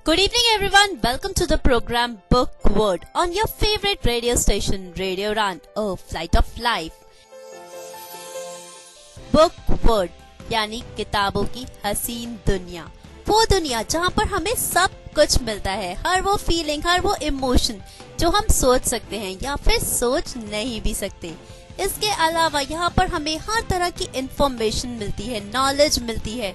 Good evening everyone, welcome to the program Book Word on your favorite radio station Radio Rant, a flight of life. Book Word यानी किताबों की हसीन दुनिया, वो दुनिया जहाँ पर हमें सब कुछ मिलता है, हर वो फीलिंग, हर वो इमोशन जो हम सोच सकते हैं या फिर सोच नहीं भी सकते। इसके अलावा यहाँ पर हमें हर तरह की इंफॉर्मेशन मिलती है, नॉलेज मिलती है,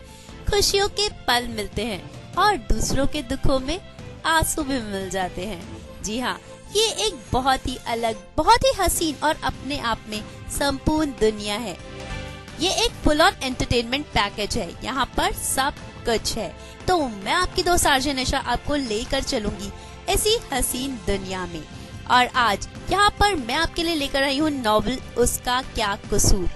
खुशियों के पल मिलते हैं और दूसरों के दुखों में आंसू भी मिल जाते हैं। जी हाँ, ये एक बहुत ही अलग, बहुत ही हसीन और अपने आप में संपूर्ण दुनिया है। ये एक फुल ऑन एंटरटेनमेंट पैकेज है, यहाँ पर सब कुछ है। तो मैं आपकी दोस्त आरजे निशा आपको लेकर चलूंगी ऐसी हसीन दुनिया में। और आज यहाँ पर मैं आपके लिए लेकर आई हूँ नॉवेल उसका क्या कसूर।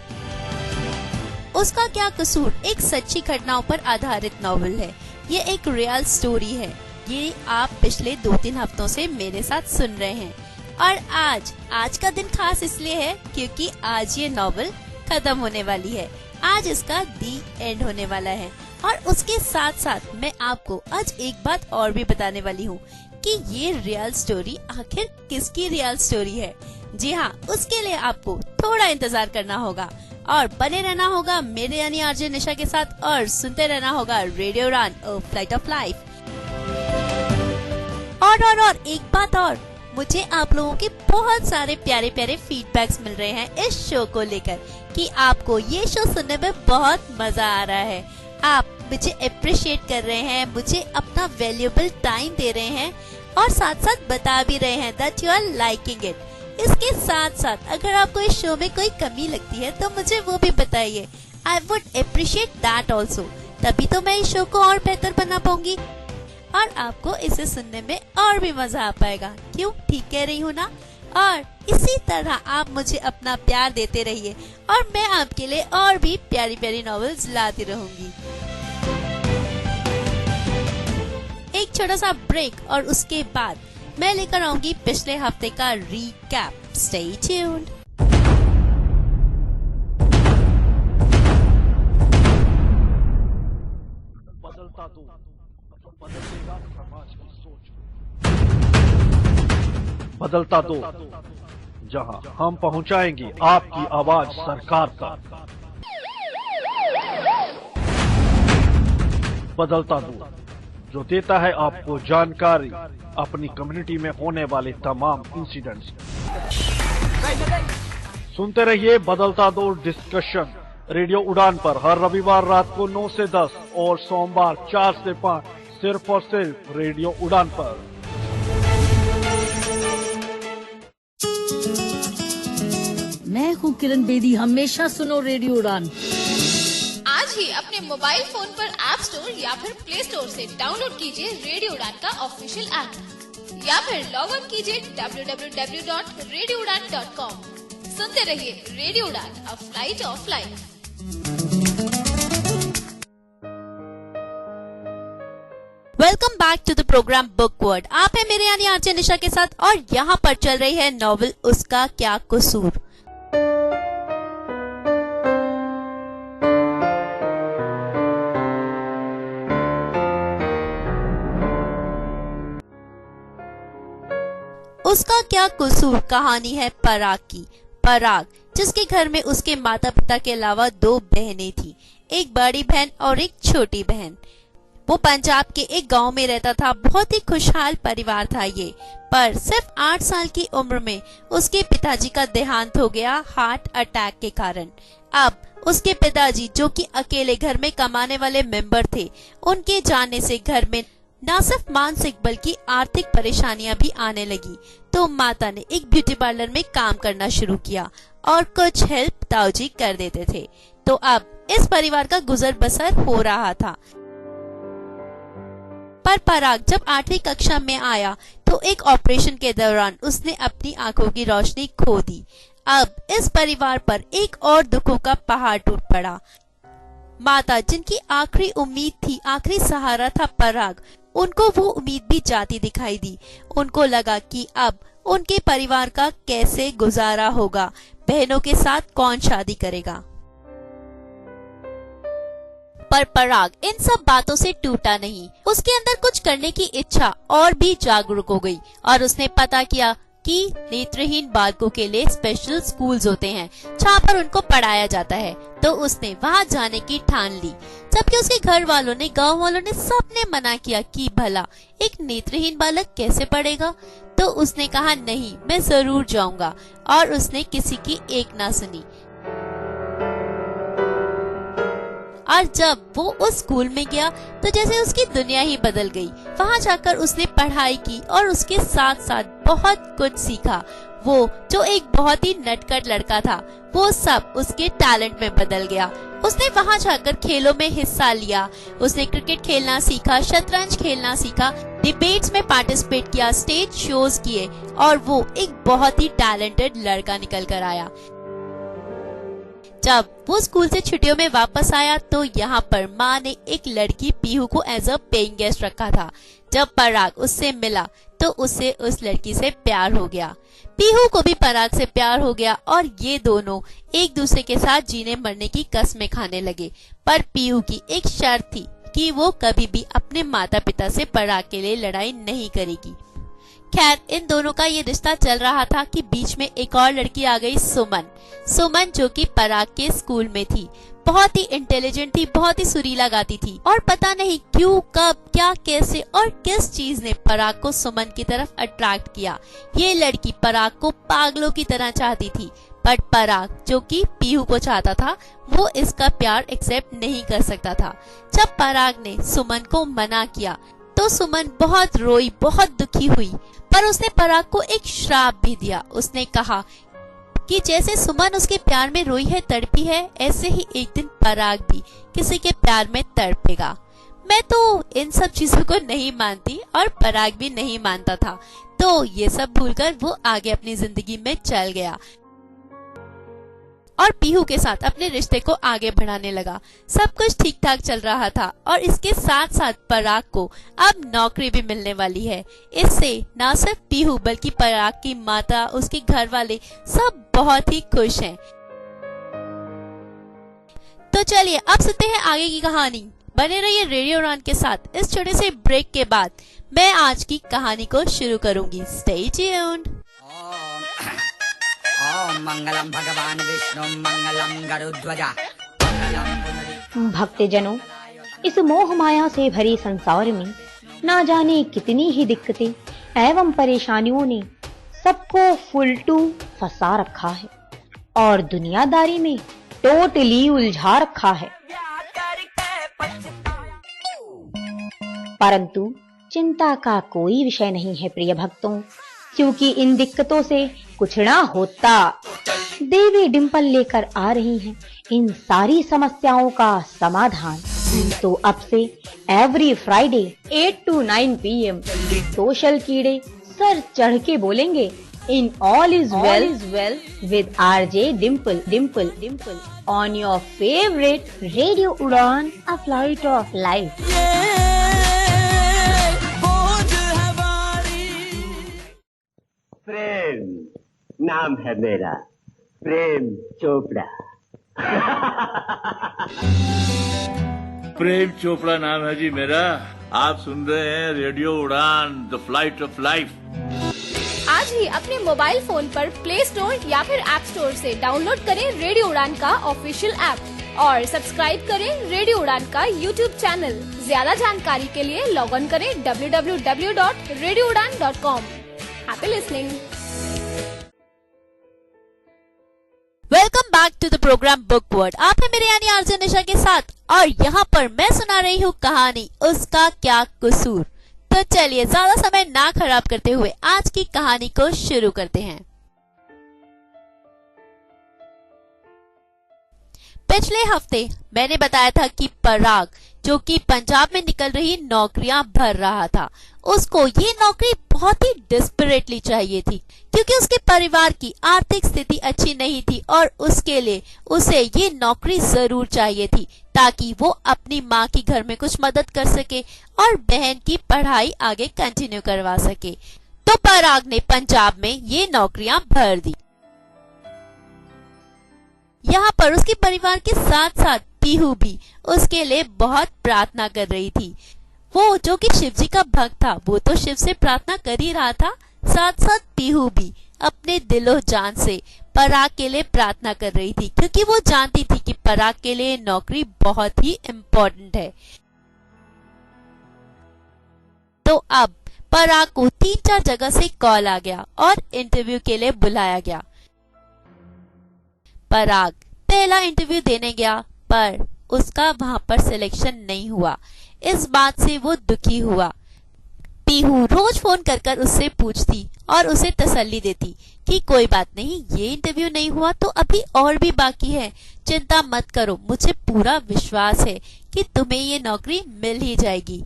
उसका क्या कसूर एक सच्ची घटनाओं पर आधारित नॉवेल है। ये एक रियल स्टोरी है। ये आप पिछले 2-3 हफ्तों से मेरे साथ सुन रहे हैं और आज का दिन खास इसलिए है क्योंकि आज ये नॉवेल खत्म होने वाली है। आज इसका दी एंड होने वाला है और उसके साथ साथ मैं आपको आज एक बात और भी बताने वाली हूँ कि ये रियल स्टोरी आखिर किसकी रियल स्टोरी है। जी हाँ, उसके लिए आपको थोड़ा इंतजार करना होगा और बने रहना होगा मेरे यानी आरजे निशा के साथ और सुनते रहना होगा radio run, a flight of life. और एक बात और, मुझे आप लोगों के बहुत सारे प्यारे प्यारे फीडबैक्स मिल रहे हैं इस शो को लेकर कि आपको ये शो सुनने में बहुत मजा आ रहा है। आप मुझे अप्रिशिएट कर रहे हैं, मुझे अपना वैल्यूएबल टाइम दे रहे हैं और साथ साथ बता भी रहे हैं that you are liking it. इसके साथ साथ अगर आपको इस शो में कोई कमी लगती है तो मुझे वो भी बताइए। I would appreciate that also. तभी तो मैं इस शो को और बेहतर बना पाऊंगी और आपको इसे सुनने में और भी मजा आ पाएगा। क्यों, ठीक कह रही हूँ ना? और इसी तरह आप मुझे अपना प्यार देते रहिए और मैं आपके लिए और भी प्यारी प्यारी नॉवेल्स लाती रहूंगी। एक छोटा सा ब्रेक और उसके बाद मैं लेकर आऊंगी पिछले हफ्ते का रीकैप। Stay tuned. बदलता दो, बदलेगा समाज की सोच। बदलता दो, जहां हम पहुंचाएंगे आपकी आवाज सरकार तक। बदलता दो, जो देता है आपको जानकारी अपनी कम्युनिटी में होने वाले तमाम इंसिडेंट्स। सुनते रहिए बदलता दो डिस्कशन रेडियो उड़ान पर हर रविवार रात को 9 से 10 और सोमवार 4 से 5 सिर्फ और सिर्फ रेडियो उड़ान पर। मैं हूँ किरण बेदी, हमेशा सुनो रेडियो उड़ान। आज ही अपने मोबाइल फोन पर ऐप स्टोर या फिर प्ले स्टोर से डाउनलोड कीजिए रेडियो उड़ान का ऑफिशियल ऐप या फिर लॉग ऑन कीजिए www.radioudan.com। सुनते रहिए radio Udaan, a flight of life. Welcome back to the program book word. आप है मेरे यानी आरजे निशा के साथ और यहाँ पर चल रही है नॉवेल उसका क्या कसूर। उसका क्या कसूर कहानी है पराग की। पराग जिसके घर में उसके माता पिता के अलावा 2 बहनें थी, एक बड़ी बहन और एक छोटी बहन। वो पंजाब के एक गांव में रहता था। बहुत ही खुशहाल परिवार था ये, पर सिर्फ 8 साल की उम्र में उसके पिताजी का देहांत हो गया हार्ट अटैक के कारण। अब उसके पिताजी जो कि अकेले घर में कमाने वाले मेंबर थे, उनके जाने से घर में न सिर्फ मानसिक बल्कि आर्थिक परेशानियां भी आने लगी। तो माता ने एक ब्यूटी पार्लर में काम करना शुरू किया और कुछ हेल्प ताऊजी कर देते थे। तो अब इस परिवार का गुजर बसर हो रहा था। पर पराग जब 8वीं कक्षा में आया तो एक ऑपरेशन के दौरान उसने अपनी आंखों की रोशनी खो दी। अब इस परिवार पर एक और दुखों का पहाड़ टूट पड़ा। माता जिनकी आखिरी उम्मीद थी, आखिरी सहारा था पराग, उनको वो उम्मीद भी जाती दिखाई दी। उनको लगा कि अब उनके परिवार का कैसे गुजारा होगा, बहनों के साथ कौन शादी करेगा। पर पराग इन सब बातों से टूटा नहीं। उसके अंदर कुछ करने की इच्छा और भी जागरूक हो गई और उसने पता किया कि नेत्रहीन बालकों के लिए स्पेशल स्कूल्स होते हैं जहाँ पर उनको पढ़ाया जाता है। तो उसने वहाँ जाने की ठान ली, जबकि उसके घर वालों ने, गांव वालों ने, सबने मना किया कि भला एक नेत्रहीन बालक कैसे पढ़ेगा। तो उसने कहा नहीं, मैं जरूर जाऊंगा, और उसने किसी की एक ना सुनी। और जब वो उस स्कूल में गया तो जैसे उसकी दुनिया ही बदल गई। वहाँ जाकर उसने पढ़ाई की और उसके साथ साथ बहुत कुछ सीखा। वो जो एक बहुत ही नटखट लड़का था, वो सब उसके टैलेंट में बदल गया। उसने वहाँ जाकर खेलों में हिस्सा लिया। उसने क्रिकेट खेलना सीखा, शतरंज खेलना सीखा, डिबेट्स में पार्टिसिपेट किया, स्टेज शोज किए, और वो एक बहुत ही टैलेंटेड लड़का निकल कर आया। जब वो स्कूल से छुट्टियों में वापस आया तो यहाँ पर माँ ने एक लड़की पीहू को एज अ पेइंग गेस्ट रखा था। जब पराग उससे मिला तो उसे उस लड़की से प्यार हो गया। पीहू को भी पराग से प्यार हो गया और ये दोनों एक दूसरे के साथ जीने मरने की कस्में खाने लगे। पर पीहू की एक शर्त थी कि वो कभी भी अपने माता पिता से पराग के लिए लड़ाई नहीं करेगी। खैर, इन दोनों का ये रिश्ता चल रहा था कि बीच में एक और लड़की आ गई, सुमन, जो कि पराग के स्कूल में थी। बहुत ही इंटेलिजेंट थी, बहुत ही सुरीला गाती थी, और पता नहीं क्यों, कब, क्या, कैसे और किस चीज ने पराग को सुमन की तरफ अट्रैक्ट किया। ये लड़की पराग को पागलों की तरह चाहती थी, बट पराग, जो कि पीहू को चाहता था, वो इसका प्यार एक्सेप्ट नहीं कर सकता था। जब पराग ने सुमन को मना किया तो सुमन बहुत रोई, बहुत दुखी हुई, पर उसने पराग को एक श्राप भी दिया। उसने कहा कि जैसे सुमन उसके प्यार में रोई है, तड़पी है, ऐसे ही एक दिन पराग भी किसी के प्यार में तड़पेगा। मैं तो इन सब चीजों को नहीं मानती और पराग भी नहीं मानता था, तो ये सब भूलकर वो आगे अपनी जिंदगी में चल गया और पीहू के साथ अपने रिश्ते को आगे बढ़ाने लगा। सब कुछ ठीक ठाक चल रहा था और इसके साथ साथ पराग को अब नौकरी भी मिलने वाली है। इससे न सिर्फ पीहू बल्कि पराग की माता, उसके घर वाले सब बहुत ही खुश हैं। तो चलिए अब सुनते हैं आगे की कहानी। बने रहिए रेडियो उड़ान के साथ। इस छोटे से ब्रेक के बाद मैं आज की कहानी को शुरू करूंगी। Stay tuned. ओम मंगलम भगवान विष्णु मंगलम गरुध्वजा। भक्तजनों, इस मोह माया से भरे संसार में ना जाने कितनी ही दिक्कतें एवं परेशानियों ने सबको फुलटू फंसा रखा है और दुनियादारी में टोटली उलझा रखा है। परंतु चिंता का कोई विषय नहीं है प्रिय भक्तों, क्योंकि इन दिक्कतों से कुछ ना होता। देवी डिंपल लेकर आ रही हैं इन सारी समस्याओं का समाधान। तो अब से every Friday 8 to 9 PM social कीड़े सर चढ़ के बोलेंगे in all is well with RJ Dimple on your favourite radio Udaan, a flight of life. प्रेम नाम है मेरा, प्रेम चोपड़ा। प्रेम चोपड़ा नाम है जी मेरा। आप सुन रहे हैं radio Udaan, the flight of life. आज ही अपने मोबाइल फोन पर प्ले स्टोर या फिर ऐप स्टोर से डाउनलोड करें रेडियो उड़ान का ऑफिशियल ऐप और सब्सक्राइब करें रेडियो उड़ान का यूट्यूब चैनल। ज्यादा जानकारी के लिए लॉग ऑन करें www.radioudan.com। Happy listening. Welcome back to the program book word. आप हैं मेरे यानी आरजे निशा के साथ और यहाँ पर मैं सुना रही हूँ कहानी उसका क्या कसूर। तो चलिए ज्यादा समय ना खराब करते हुए आज की कहानी को शुरू करते हैं। पिछले हफ्ते मैंने बताया था कि पराग, जो कि पंजाब में निकल रही नौकरियां भर रहा था, उसको ये नौकरी बहुत ही डिस्परेटली चाहिए थी क्योंकि उसके परिवार की आर्थिक स्थिति अच्छी नहीं थी और उसके लिए उसे ये नौकरी जरूर चाहिए थी ताकि वो अपनी माँ की घर में कुछ मदद कर सके और बहन की पढ़ाई आगे कंटिन्यू करवा सके। तो पराग ने पंजाब में ये नौकरियां भर दी। यहाँ पर उसके परिवार के साथ साथ पीहू भी उसके लिए बहुत प्रार्थना कर रही थी। वो जो कि शिव जी का भक्त था, वो तो शिव से प्रार्थना कर ही रहा था, साथ साथ पीहू भी अपने दिलो जान से पराग के लिए प्रार्थना कर रही थी, क्योंकि वो जानती थी कि पराग के लिए नौकरी बहुत ही इम्पोर्टेंट है। तो अब पराग को 3-4 जगह से कॉल आ गया और इंटरव्यू के लिए बुलाया गया। पराग पहला इंटरव्यू देने गया, पर उसका वहां पर सिलेक्शन नहीं हुआ। इस बात से वो दुखी हुआ। पीहू रोज फोन कर उससे पूछती और उसे तसल्ली देती कि कोई बात नहीं, ये इंटरव्यू नहीं हुआ तो अभी और भी बाकी है, चिंता मत करो, मुझे पूरा विश्वास है कि तुम्हें ये नौकरी मिल ही जाएगी।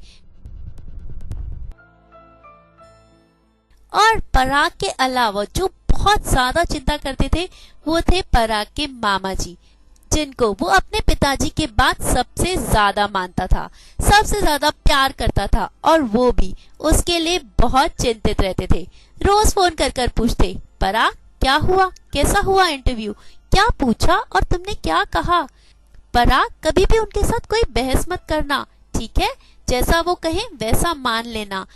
और पराग के अलावा जो बहुत ज्यादा चिंता करते थे वो थे पराग के मामा जी, जिनको वो अपने पिताजी के बाद सबसे ज्यादा मानता था, सबसे ज्यादा प्यार करता था, और वो भी उसके लिए बहुत चिंतित रहते थे। रोज फोन कर पूछते, पराग क्या हुआ, कैसा हुआ इंटरव्यू, क्या पूछा और तुमने क्या कहा। पराग कभी भी उनके साथ कोई बहस मत करना, ठीक है, जैसा वो कहें वैसा मान लेना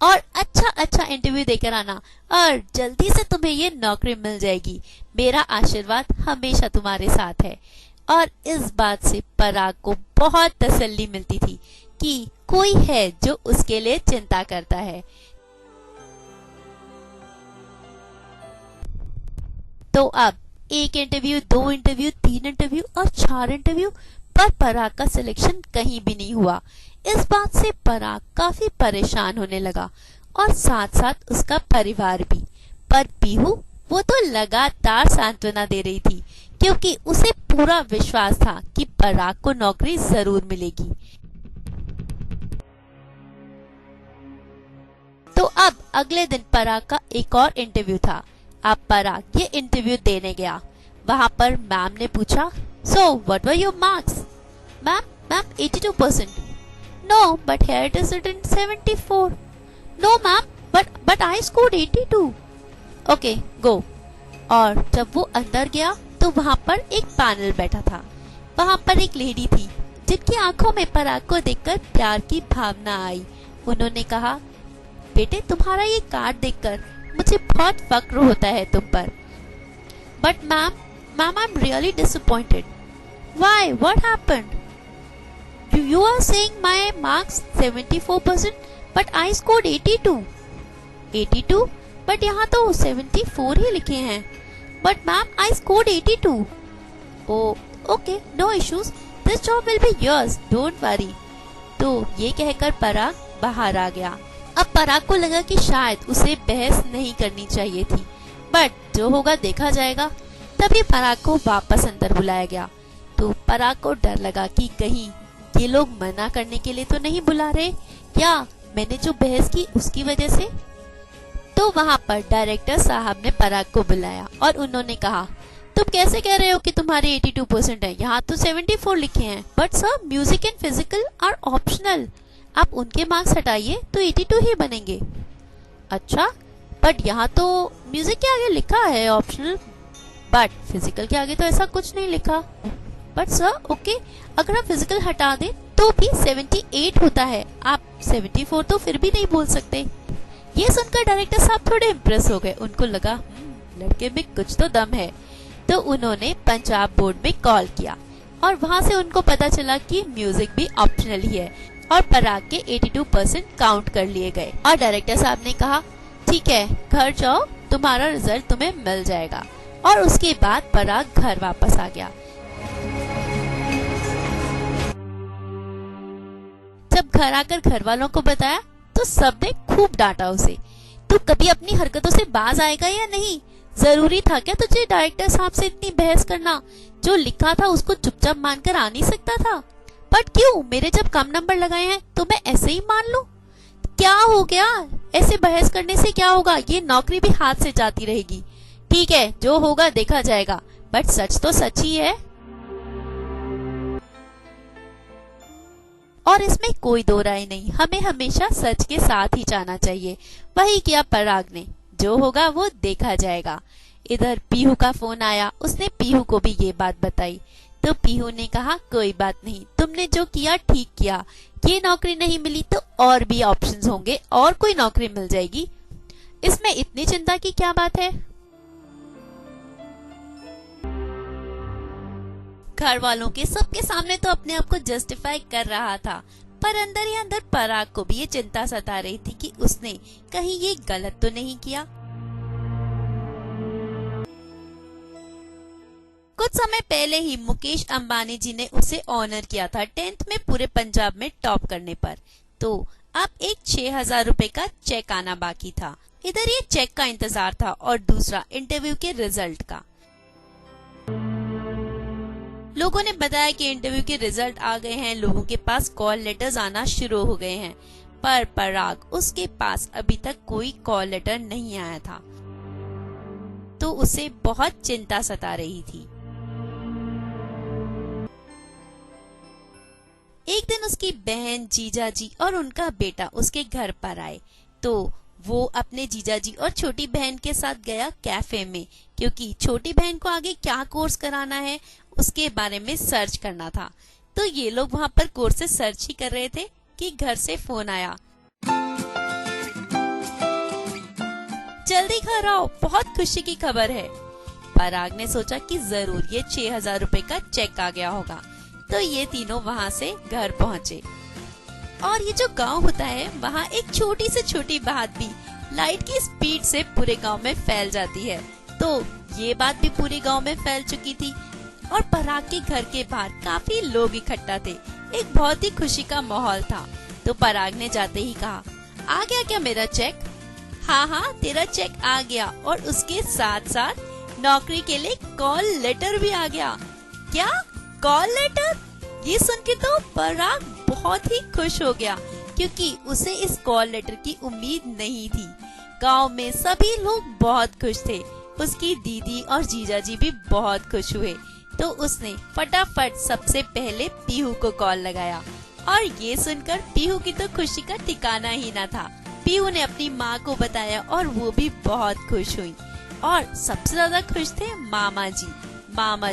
और अच्छा इंटरव्यू देकर आना, और जल्दी से तुम्हें ये नौकरी मिल जाएगी, मेरा आशीर्वाद हमेशा तुम्हारे साथ है। और इस बात से पराग को बहुत तसल्ली मिलती थी कि कोई है जो उसके लिए चिंता करता है। तो अब 1 इंटरव्यू, 2 इंटरव्यू, 3 इंटरव्यू और 4 इंटरव्यू, पर पराग का सिलेक्शन कहीं भी नहीं हुआ। इस बात से पराग काफी परेशान होने लगा और साथ साथ उसका परिवार भी। पर पीहू वो तो लगातार सांत्वना दे रही थी, क्योंकि उसे पूरा विश्वास था कि पराग को नौकरी जरूर मिलेगी। तो अब अगले दिन पराग का एक और इंटरव्यू था। अब पराग ये इंटरव्यू देने गया। वहां पर मैम ने पूछा, so what were your marks? Ma'am 82%। No, but here it is written 74. No, ma'am, but I scored 82. Okay, go. और जब वो अंदर गया तो वहां पर एक पैनल बैठा था। वहां पर एक लेडी थी जिनकी आंखों में पराग को देखकर प्यार की भावना आई। उन्होंने कहा, बेटे तुम्हारा ये कार्ड देखकर मुझे बहुत फक्र होता है तुम पर। But ma'am, I'm really disappointed. Why? What happened? You are saying my marks 74%, but I scored 82. 82? But यहाँ तो 74 ही लिखे हैं। But ma'am, I scored 82. Oh, okay, no issues. This job will be yours. Don't worry. तो ये कहकर पराग बाहर आ गया। अब पराग को लगा कि शायद उसे बहस नहीं करनी चाहिए थी, बट जो होगा देखा जाएगा। तभी पराग को वापस अंदर बुलाया गया। तो पराग को डर लगा कि कहीं ये लोग मना करने के लिए तो नहीं बुला रहे, या मैंने जो बहस की उसकी वजह से। तो वहां पर डायरेक्टर साहब ने पराग को बुलाया और उन्होंने कहा, तुम कैसे कह रहे हो कि तुम्हारे 82% है, यहाँ तो 74 लिखे हैं। But sir, music and physical are optional, आप उनके मार्क्स हटाइए तो 82 ही बनेंगे। अच्छा, बट यहाँ तो म्यूजिक के आगे लिखा है ऑप्शनल, बट फिजिकल के आगे तो ऐसा कुछ नहीं लिखा। बट सर, ओके, अगर आप फिजिकल हटा दें तो भी 78 होता है, आप 74 तो फिर भी नहीं बोल सकते। ये सुनकर डायरेक्टर साहब थोड़े इम्प्रेस हो गए। उनको लगा लड़के में कुछ तो दम है। तो उन्होंने पंजाब बोर्ड में कॉल किया और वहां से उनको पता चला कि म्यूजिक भी ऑप्शनल ही है, और पराग के 82% काउंट कर लिए गए। और डायरेक्टर साहब ने कहा, ठीक है, घर जाओ, तुम्हारा रिजल्ट तुम्हें मिल जाएगा। और उसके बाद पराग घर वापस आ गया। जब घर आकर घर वालों को बताया तो सबने खूब डांटा उसे। तू कभी अपनी हरकतों से बाज आएगा या नहीं? जरूरी था क्या तुझे डायरेक्टर साहब से इतनी बहस करना? जो लिखा था उसको चुपचाप मानकर आ नहीं सकता था? बट क्यों, मेरे जब कम नंबर लगाए हैं तो मैं ऐसे ही मान लूं? क्या हो गया? ऐसे बहस करने से क्या होगा? ये नौकरी भी हाथ से जाती रहेगी। ठीक है, जो होगा देखा जाएगा, बट सच तो सच ही है। और इसमें कोई दो राय नहीं, हमें हमेशा सच के साथ ही जाना चाहिए। वही किया पराग ने, जो होगा वो देखा जाएगा। इधर पीहू का फोन आया, उसने पीहू को भी ये बात बताई। तो पीहू ने कहा, कोई बात नहीं, तुमने जो किया ठीक किया, ये नौकरी नहीं मिली तो और भी ऑप्शंस होंगे, और कोई नौकरी मिल जाएगी, इसमें इतनी चिंता की क्या बात है। घर वालों के सबके सामने तो अपने आप को जस्टिफाई कर रहा था, पर अंदर ही अंदर पराग को भी ये चिंता सता रही थी कि उसने कहीं ये गलत तो नहीं किया। कुछ समय पहले ही मुकेश अंबानी जी ने उसे ऑनर किया था 10th में पूरे पंजाब में टॉप करने पर, तो अब एक 6,000 रुपए का चेक आना बाकी था। इधर ये चेक का इंतजार था और दूसरा इंटरव्यू के रिजल्ट का। लोगों ने बताया कि इंटरव्यू के रिजल्ट आ गए हैं, लोगों के पास कॉल लेटर्स आना शुरू हो गए हैं, पर पराग उसके पास अभी तक कोई कॉल लेटर नहीं आया था, तो उसे बहुत चिंता सता रही थी। एक दिन उसकी बहन, जीजाजी और उनका बेटा उसके घर पर आए, तो वो अपने जीजाजी और छोटी बहन के साथ गया कैफे में, क्योंकि छोटी बहन को आगे क्या कोर्स कराना है उसके बारे में सर्च करना था। तो ये लोग वहाँ पर कोर्सेज सर्च ही कर रहे थे कि घर से फोन आया, जल्दी घर आओ, बहुत खुशी की खबर है। पराग ने सोचा कि जरूर ये 6,000 रुपए का चेक आ गया होगा, तो ये तीनों वहाँ से घर पहुँचे। और ये जो गांव होता है वहाँ एक छोटी से छोटी बात भी लाइट की स्पीड से पूरे गांव में फैल जाती है, तो ये बात भी पूरे गांव में फैल चुकी थी। और पराग के घर के बाहर काफी लोग इकट्ठा थे, एक बहुत ही खुशी का माहौल था। तो पराग ने जाते ही कहा, आ गया क्या मेरा चेक? हाँ, तेरा चेक आ गया, और उसके साथ साथ नौकरी के लिए कॉल लेटर भी आ गया। क्या कॉल लेटर? ये सुन के तो पराग बहुत ही खुश हो गया, क्योंकि उसे इस कॉल लेटर की उम्मीद नहीं थी। गांव में सभी लोग बहुत खुश थे, उसकी दीदी और जीजाजी भी बहुत खुश हुए, तो उसने फटाफट सबसे पहले पीहू को कॉल लगाया। और ये सुनकर पीहू की तो खुशी का ठिकाना ही न था। पीहू ने अपनी माँ को बताया और वो भी बहुत खुश हुई, और सबसे ज्यादा खुश थे मामा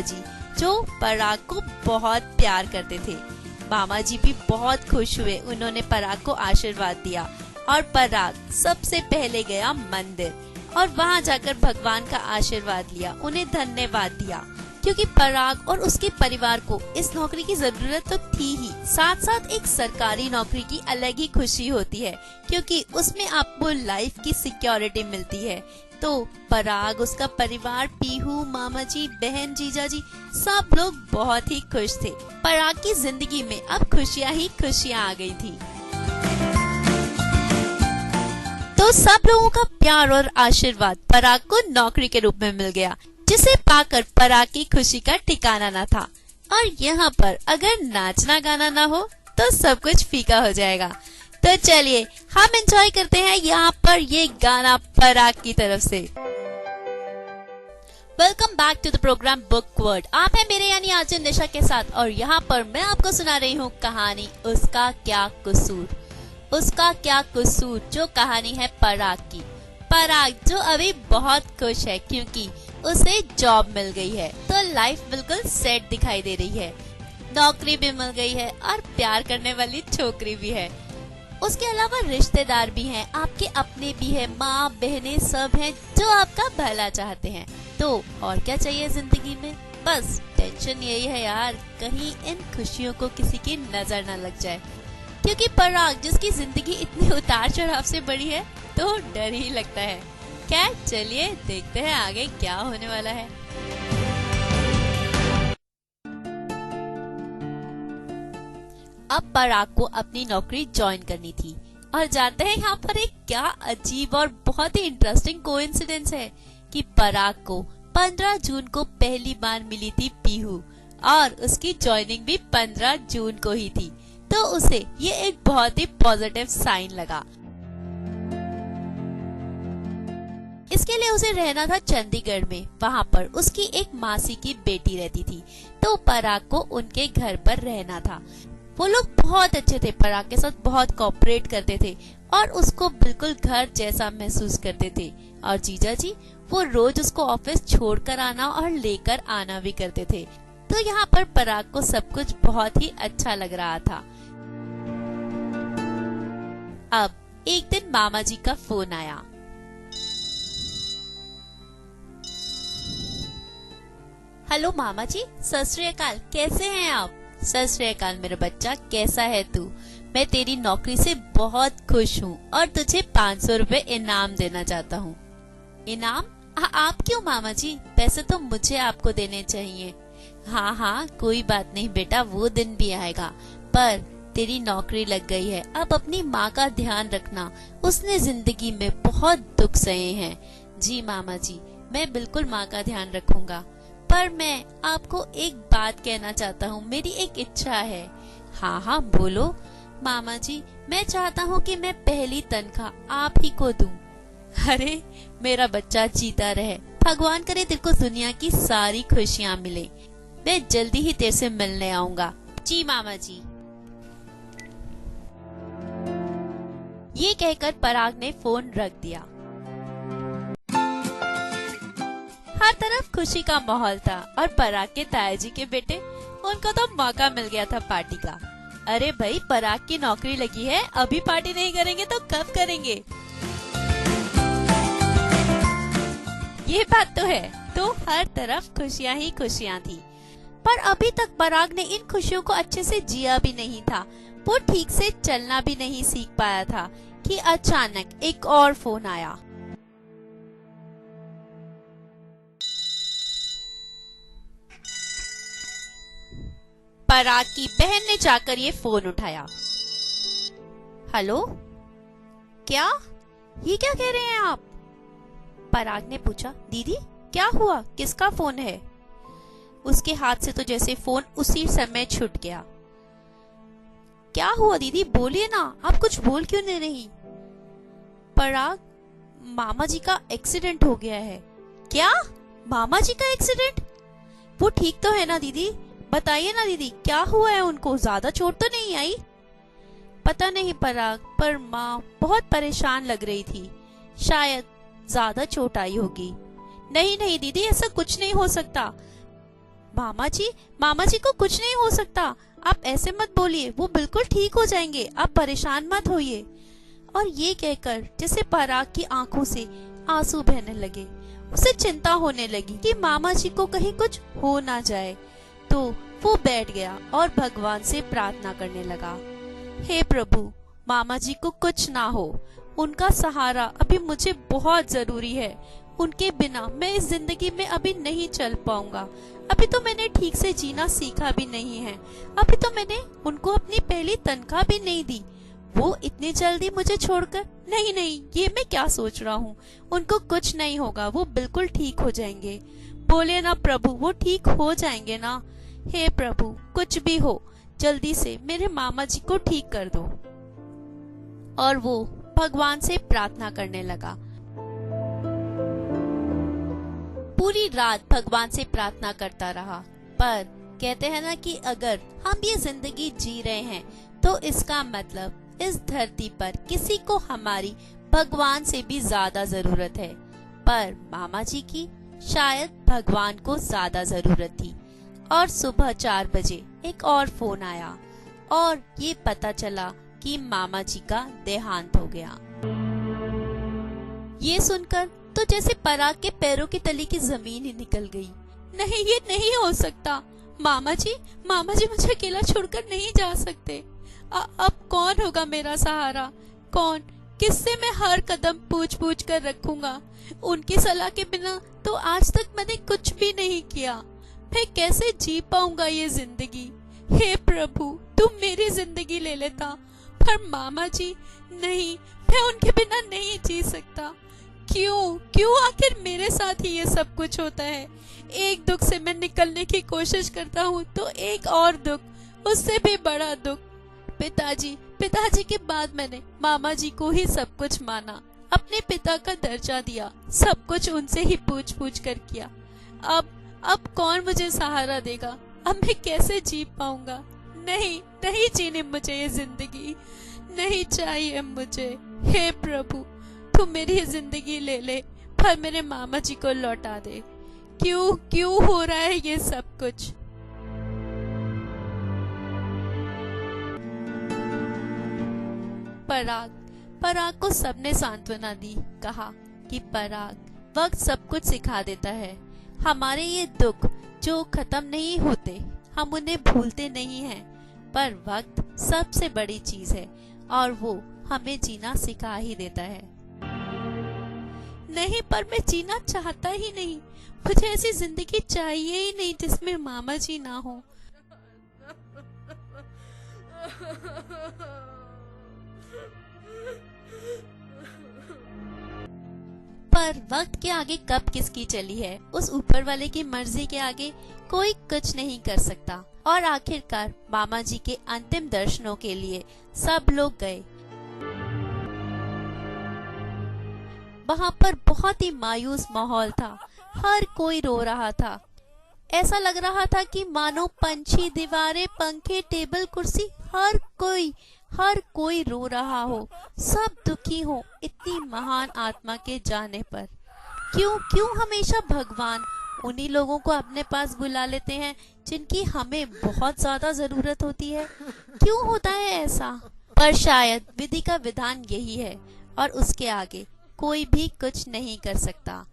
जी जो पराग को बहुत प्यार करते थे। मामा जी भी बहुत खुश हुए, उन्होंने पराग को आशीर्वाद दिया, और पराग सबसे पहले गया मंदिर और वहाँ जाकर भगवान का आशीर्वाद लिया, उन्हें धन्यवाद दिया, क्योंकि पराग और उसके परिवार को इस नौकरी की जरूरत तो थी ही, साथ साथ एक सरकारी नौकरी की अलग ही खुशी होती है, क्योंकि उसमें आपको लाइफ की सिक्योरिटी मिलती है। तो पराग, उसका परिवार, पीहू, मामा जी, बहन, जीजाजी, सब लोग बहुत ही खुश थे। पराग की जिंदगी में अब खुशियाँ ही खुशियाँ आ गई थी। तो सब लोगों का प्यार और आशीर्वाद पराग को नौकरी के रूप में मिल गया, जिसे पाकर पराग की खुशी का ठिकाना न था। और यहाँ पर अगर नाचना गाना ना हो तो सब कुछ फीका हो जाएगा। तो चलिए हम एंजॉय करते हैं यहाँ पर ये गाना पराग की तरफ से। Welcome back to the program book word. आप हैं मेरे यानी आर्जन निशा के साथ, और यहाँ पर मैं आपको सुना रही हूँ कहानी उसका क्या कसूर। उसका क्या कसूर जो कहानी है पराग की। पराग जो अभी बहुत खुश है क्योंकि उसे जॉब मिल गई है, तो लाइफ बिल्कुल सेट दिखाई दे रही है, नौकरी भी मिल गई है और प्यार करने वाली छोकरी भी है। उसके अलावा रिश्तेदार भी हैं, आपके अपने भी हैं, माँ बहनें सब हैं जो आपका भला चाहते हैं। तो और क्या चाहिए जिंदगी में? बस टेंशन यही है यार, कहीं इन खुशियों को किसी की नजर न लग जाए, क्योंकि पराग जिसकी जिंदगी इतने उतार चढ़ाव से बड़ी है तो डर ही लगता है। क्या, चलिए देखते हैं आगे क्या होने वाला है। अब पराग को अपनी नौकरी ज्वाइन करनी थी, और जानते हैं यहाँ पर एक क्या अजीब और बहुत ही इंटरेस्टिंग कोइंसिडेंस है कि पराग को 15 जून को पहली बार मिली थी पीहू, और उसकी ज्वाइनिंग भी 15 जून को ही थी। तो उसे ये एक बहुत ही पॉजिटिव साइन लगा। इसके लिए उसे रहना था चंडीगढ़ में, वहाँ पर उसकी एक मासी की बेटी रहती थी, तो पराग को उनके घर पर रहना था। वो लोग बहुत अच्छे थे, पराग के साथ बहुत कोऑपरेट करते थे और उसको बिल्कुल घर जैसा महसूस करते थे। और जीजा जी वो रोज उसको ऑफिस छोड़कर आना और लेकर आना भी करते थे। तो यहाँ पर पराग को सब कुछ बहुत ही अच्छा लग रहा था। अब एक दिन मामा जी का फोन आया। हेलो मामा जी, सत श्री अकाल, कैसे हैं आप? सत श्री अकाल मेरा बच्चा, कैसा है तू? मैं तेरी नौकरी से बहुत खुश हूँ और तुझे 500 रुपए इनाम देना चाहता हूँ। इनाम? आप क्यों मामा जी? पैसे तो मुझे आपको देने चाहिए। हाँ हाँ, कोई बात नहीं बेटा, वो दिन भी आएगा। पर तेरी नौकरी लग गई है, अब अपनी माँ का ध्यान रखना, उसने जिंदगी में बहुत दुख सहे हैं। जी मामा जी, मैं बिल्कुल माँ का ध्यान रखूंगा। पर मैं आपको एक बात कहना चाहता हूँ, मेरी एक इच्छा है। हाँ हाँ बोलो। मामा जी, मैं चाहता हूँ कि मैं पहली तनख्वाह आप ही को दूं। अरे मेरा बच्चा जीता रहे, भगवान करे तेरे को दुनिया की सारी खुशियाँ मिले। मैं जल्दी ही तेरे से मिलने आऊंगा। जी मामा जी। ये कहकर पराग ने फोन रख दिया। हर तरफ खुशी का माहौल था और पराग के ताया जी के बेटे, उनको तो मौका मिल गया था पार्टी का। अरे भाई, पराग की नौकरी लगी है, अभी पार्टी नहीं करेंगे तो कब करेंगे? ये बात तो है। तो हर तरफ खुशियाँ ही खुशियाँ थी। पर अभी तक पराग ने इन खुशियों को अच्छे से जिया भी नहीं था। वो ठीक से चलना भी नहीं सीख पाया था कि अचानक एक और फोन आया। पराग की बहन ने जाकर ये फोन उठाया। हेलो, क्या? ये क्या कह रहे हैं आप? पराग ने पूछा। दीदी क्या हुआ, किसका फोन है? उसके हाथ से तो जैसे फोन उसी समय छूट गया। क्या हुआ दीदी, बोलिए ना, आप कुछ बोल क्यों नहीं रही? पराग, मामा जी का एक्सीडेंट हो गया है। क्या? मामा जी का एक्सीडेंट? वो ठीक तो है ना दीदी? बताइए ना दीदी, क्या हुआ है उनको? ज्यादा चोट तो नहीं आई? पता नहीं पराग, पर माँ बहुत परेशान लग रही थी, शायद ज्यादा चोट आई होगी। नहीं नहीं दीदी, ऐसा कुछ नहीं हो सकता। मामा जी को कुछ नहीं हो सकता, आप ऐसे मत बोलिए, वो बिल्कुल ठीक हो जाएंगे, आप परेशान मत होइए। और ये कहकर जैसे पराग की आंखों से आंसू बहने लगे, उसे चिंता होने लगी कि मामा जी को कहीं कुछ हो ना जाए। तो वो बैठ गया और भगवान से प्रार्थना करने लगा। हे प्रभु, मामा जी को कुछ ना हो, उनका सहारा अभी मुझे बहुत जरूरी है। उनके बिना मैं इस जिंदगी में अभी नहीं चल पाऊंगा। अभी तो मैंने ठीक से जीना सीखा भी नहीं है। अभी तो मैंने उनको अपनी पहली तनख्वाह भी नहीं दी। वो इतनी जल्दी मुझे छोड़कर? नहीं नहीं, ये मैं क्या सोच रहा हूँ। उनको कुछ नहीं होगा, वो बिल्कुल ठीक हो जाएंगे। बोले ना प्रभु, वो ठीक हो जाएंगे ना। हे प्रभु, कुछ भी हो, जल्दी से मेरे मामा जी को ठीक कर दो। और वो भगवान से प्रार्थना करने लगा। पूरी रात भगवान से प्रार्थना करता रहा। पर कहते हैं ना कि अगर हम ये जिंदगी जी रहे हैं तो इसका मतलब इस धरती पर किसी को हमारी भगवान से भी ज्यादा जरूरत है। पर मामा जी की शायद भगवान को ज्यादा जरूरत थी। और सुबह 4 बजे एक और फोन आया और ये पता चला कि मामा जी का देहांत हो गया। ये सुनकर तो जैसे पराग के पैरों की तली की जमीन ही निकल गई। नहीं, ये नहीं हो सकता। मामा जी मुझे अकेला छोड़कर नहीं जा सकते। अब कौन होगा मेरा सहारा? कौन? किससे मैं हर कदम पूछ कर रखूंगा? उनकी सलाह के बिना तो आज तक मैंने कुछ भी नहीं किया। मैं कैसे जी पाऊंगा ये जिंदगी? हे प्रभु, तुम मेरी जिंदगी ले लेता, पर मामा जी नहीं, मैं उनके बिना नहीं जी सकता। क्यों आखिर मेरे साथ ही ये सब कुछ होता है? एक दुख से मैं निकलने की कोशिश करता हूँ तो एक और दुख, उससे भी बड़ा दुख। पिताजी के बाद मैंने मामा जी को ही सब कुछ माना, अपने पिता का दर्जा दिया, सब कुछ उनसे ही पूछ कर किया। अब कौन मुझे सहारा देगा? अब मैं कैसे जी पाऊंगा? नहीं जीने मुझे ये जिंदगी, नहीं चाहिए मुझे। हे प्रभु, तू मेरी जिंदगी ले ले, पर मेरे मामा जी को लौटा दे। क्यों हो रहा है ये सब कुछ? पराग को सबने सांत्वना दी। कहा कि पराग, वक्त सब कुछ सिखा देता है। हमारे ये दुख जो खत्म नहीं होते, हम उन्हें भूलते नहीं हैं, पर वक्त सबसे बड़ी चीज है और वो हमें जीना सिखा ही देता है। नहीं, पर मैं जीना चाहता ही नहीं। मुझे ऐसी जिंदगी चाहिए ही नहीं जिसमें मामा जी ना हो। पर वक्त के आगे कब किसकी चली है, उस ऊपर वाले की मर्जी के आगे कोई कुछ नहीं कर सकता। और आखिरकार मामा जी के अंतिम दर्शनों के लिए सब लोग गए। वहाँ पर बहुत ही मायूस माहौल था। हर कोई रो रहा था। ऐसा लग रहा था कि मानो पंछी, दीवारें, पंखे, टेबल, कुर्सी, हर कोई रो रहा हो, सब दुखी हो इतनी महान आत्मा के जाने पर। क्यों हमेशा भगवान उन्हीं लोगों को अपने पास बुला लेते हैं जिनकी हमें बहुत ज्यादा जरूरत होती है? क्यों होता है ऐसा? पर शायद विधि का विधान यही है और उसके आगे कोई भी कुछ नहीं कर सकता।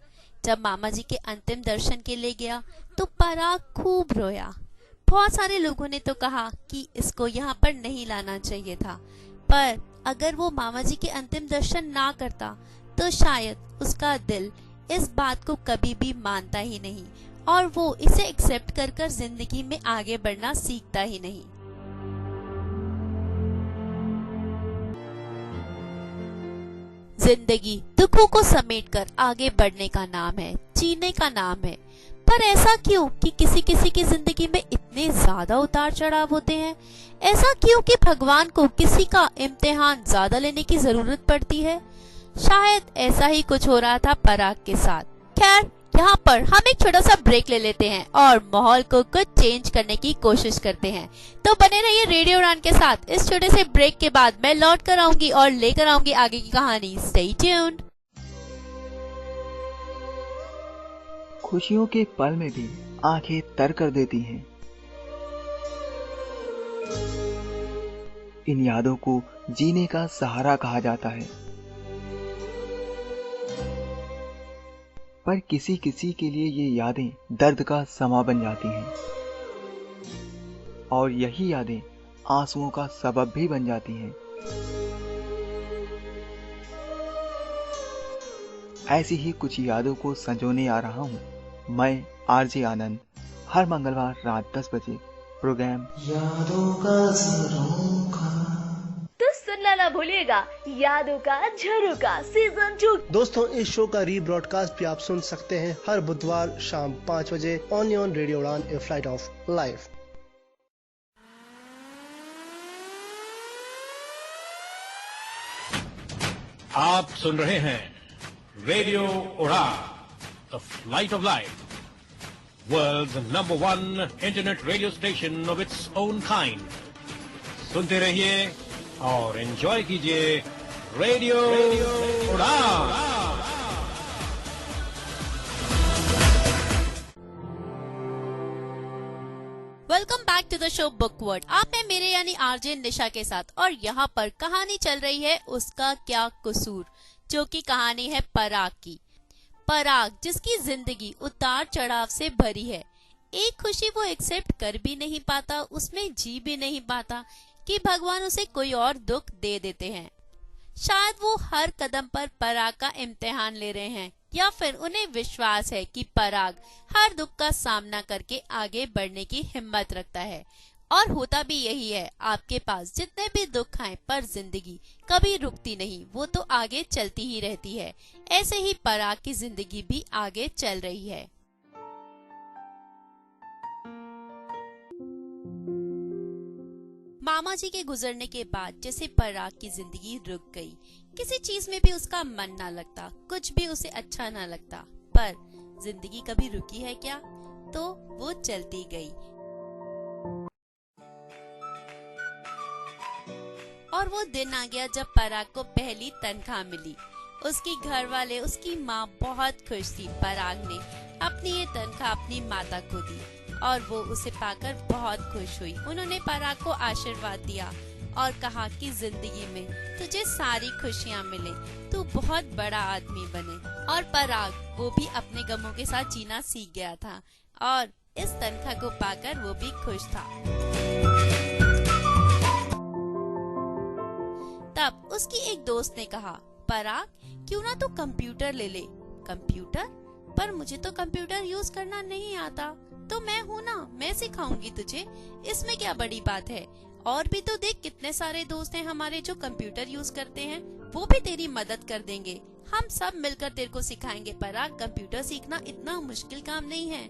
जब मामा जी के अंतिम दर्शन के लिए गया तो पराग खूब रोया। बहुत सारे लोगों ने तो कहा कि इसको यहाँ पर नहीं लाना चाहिए था, पर अगर वो मामा जी के अंतिम दर्शन ना करता तो शायद उसका दिल इस बात को कभी भी मानता ही नहीं और वो इसे एक्सेप्ट कर जिंदगी में आगे बढ़ना सीखता ही नहीं। जिंदगी दुखों को समेटकर आगे बढ़ने का नाम है, जीने का नाम है। पर ऐसा क्यों कि किसी किसी की जिंदगी में इतने ज्यादा उतार चढ़ाव होते हैं? ऐसा क्यों कि भगवान को किसी का इम्तिहान ज्यादा लेने की जरूरत पड़ती है? शायद ऐसा ही कुछ हो रहा था पराग के साथ। खैर, यहाँ पर हम एक छोटा सा ब्रेक ले लेते हैं और माहौल को कुछ चेंज करने की कोशिश करते हैं। तो बने रहिए रेडियो उड़ान के साथ। इस छोटे से ब्रेक के बाद मैं लौट कर आऊंगी और लेकर आऊंगी आगे की कहानी। Stay tuned. खुशियों के पल में भी आंखें तर कर देती हैं। इन यादों को जीने का सहारा कहा जाता है, पर किसी किसी के लिए ये यादें दर्द का समा बन जाती हैं और यही यादें आंसुओं का सबब भी बन जाती हैं। ऐसी ही कुछ यादों को संजोने आ रहा हूँ मैं, आरजे आनंद। हर मंगलवार रात 10 बजे प्रोग्राम यादों का झरोखा। तो सुनना ना भूलिएगा यादों का झरोखा सीजन 2। दोस्तों, इस शो का रीब्रॉडकास्ट भी आप सुन सकते हैं हर बुधवार शाम 5 बजे ऑन रेडियो उड़ान ए फ्लाइट ऑफ लाइफ। आप सुन रहे हैं radio Udaan the flight of life, world's number 1 internet radio station of its own kind. सुनते रहिए और एंजॉय कीजिए radio Udaan. Welcome back to the show bookword. आप हैं मेरे यानी आरजे निशा के साथ और यहाँ पर कहानी चल रही है उसका क्या कसूर, जो कि कहानी है पराग की। पराग जिसकी जिंदगी उतार चढ़ाव से भरी है। एक खुशी वो एक्सेप्ट कर भी नहीं पाता, उसमें जी भी नहीं पाता कि भगवान उसे कोई और दुख दे देते हैं। शायद वो हर कदम पर पराग का इम्तिहान ले रहे हैं या फिर उन्हें विश्वास है कि पराग हर दुख का सामना करके आगे बढ़ने की हिम्मत रखता है। और होता भी यही है। आपके पास जितने भी दुख आए पर जिंदगी कभी रुकती नहीं, वो तो आगे चलती ही रहती है। ऐसे ही पराग की जिंदगी भी आगे चल रही है। मामा जी के गुजरने के बाद जैसे पराग की जिंदगी रुक गई। किसी चीज में भी उसका मन ना लगता, कुछ भी उसे अच्छा ना लगता। पर जिंदगी कभी रुकी है क्या? तो वो चलती गई। और वो दिन आ गया जब पराग को पहली तनख्वाह मिली। उसकी घर वाले, उसकी माँ बहुत खुश थी। पराग ने अपनी ये तनख्वाह अपनी माता को दी और वो उसे पाकर बहुत खुश हुई। उन्होंने पराग को आशीर्वाद दिया और कहा कि जिंदगी में तुझे सारी खुशियाँ मिले, तू बहुत बड़ा आदमी बने। और पराग वो भी अपने गमों के साथ जीना सीख गया था और इस तनख्वाह को पाकर वो भी खुश था। तब उसकी एक दोस्त ने कहा, पराग क्यों ना तू कंप्यूटर ले ले। कंप्यूटर? पर मुझे तो कंप्यूटर यूज करना नहीं आता। तो मैं हूँ ना, मैं सिखाऊंगी तुझे, इसमें क्या बड़ी बात है। और भी तो देख कितने सारे दोस्त हैं हमारे जो कंप्यूटर यूज करते हैं, वो भी तेरी मदद कर देंगे। हम सब मिलकर तेरे को सिखाएंगे। पराग कंप्यूटर सीखना इतना मुश्किल काम नहीं है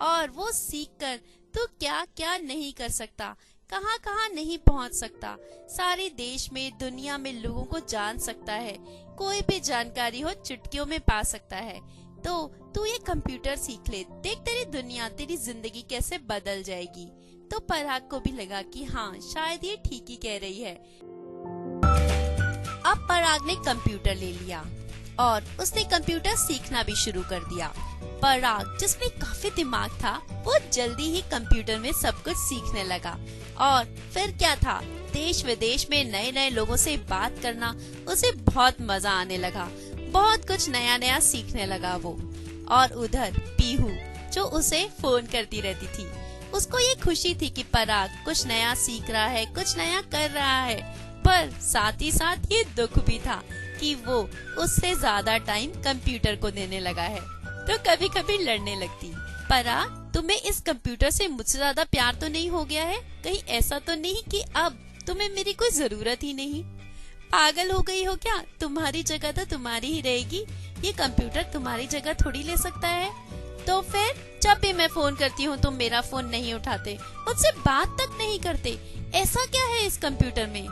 और वो सीख कर तू क्या क्या नहीं कर सकता, कहाँ कहाँ नहीं पहुँच सकता। सारे देश में दुनिया में लोगों को जान सकता है, कोई भी जानकारी हो चुटकियों में पा सकता है। तो तू ये कंप्यूटर सीख ले, देख तेरी दुनिया, तेरी जिंदगी कैसे बदल जाएगी। तो पराग को भी लगा कि हाँ शायद ये ठीक ही कह रही है। अब पराग ने कंप्यूटर ले लिया और उसने कंप्यूटर सीखना भी शुरू कर दिया। पराग जिसमें काफी दिमाग था, वो जल्दी ही कंप्यूटर में सब कुछ सीखने लगा। और फिर क्या था, देश विदेश में नए नए लोगों से बात करना उसे बहुत मजा आने लगा। बहुत कुछ नया नया सीखने लगा वो। और उधर पीहू जो उसे फोन करती रहती थी, उसको ये खुशी थी कि पराग कुछ नया सीख रहा है, कुछ नया कर रहा है। पर साथ ही साथ ये दुख भी था कि वो उससे ज्यादा टाइम कंप्यूटर को देने लगा है। तो कभी कभी लड़ने लगती, पराग तुम्हें इस कंप्यूटर से मुझसे ज्यादा प्यार तो नहीं हो गया है? कहीं ऐसा तो नहीं कि अब तुम्हें मेरी कोई जरूरत ही नहीं? पागल हो गई हो क्या? तुम्हारी जगह तो तुम्हारी ही रहेगी, ये कंप्यूटर तुम्हारी जगह थोड़ी ले सकता है। तो फिर जब भी मैं फोन करती हूँ तुम मेरा फोन नहीं उठाते, मुझसे बात तक नहीं करते, ऐसा क्या है इस कंप्यूटर में?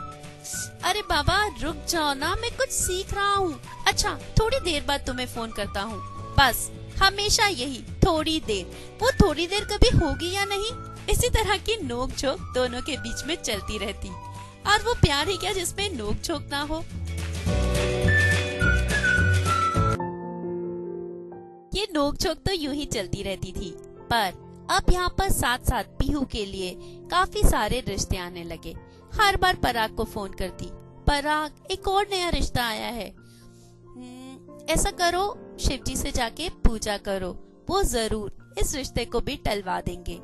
अरे बाबा रुक जाओ ना, मैं कुछ सीख रहा हूँ। अच्छा थोड़ी देर बाद तुम्हें फोन करता हूँ, बस हमेशा यही थोड़ी देर। वो थोड़ी देर कभी होगी या नहीं? इसी तरह की नोक झोंक दोनों के बीच में चलती रहती। और वो प्यार ही क्या जिसमें नोक झोंक ना हो। ये नोक झोंक तो यूं ही चलती रहती थी। पर अब यहाँ पर साथ साथ पीहू के लिए काफी सारे रिश्ते आने लगे। हर बार पराग को फोन करती, पराग एक और नया रिश्ता आया है, ऐसा करो शिवजी से जाके पूजा करो, वो जरूर इस रिश्ते को भी टलवा देंगे।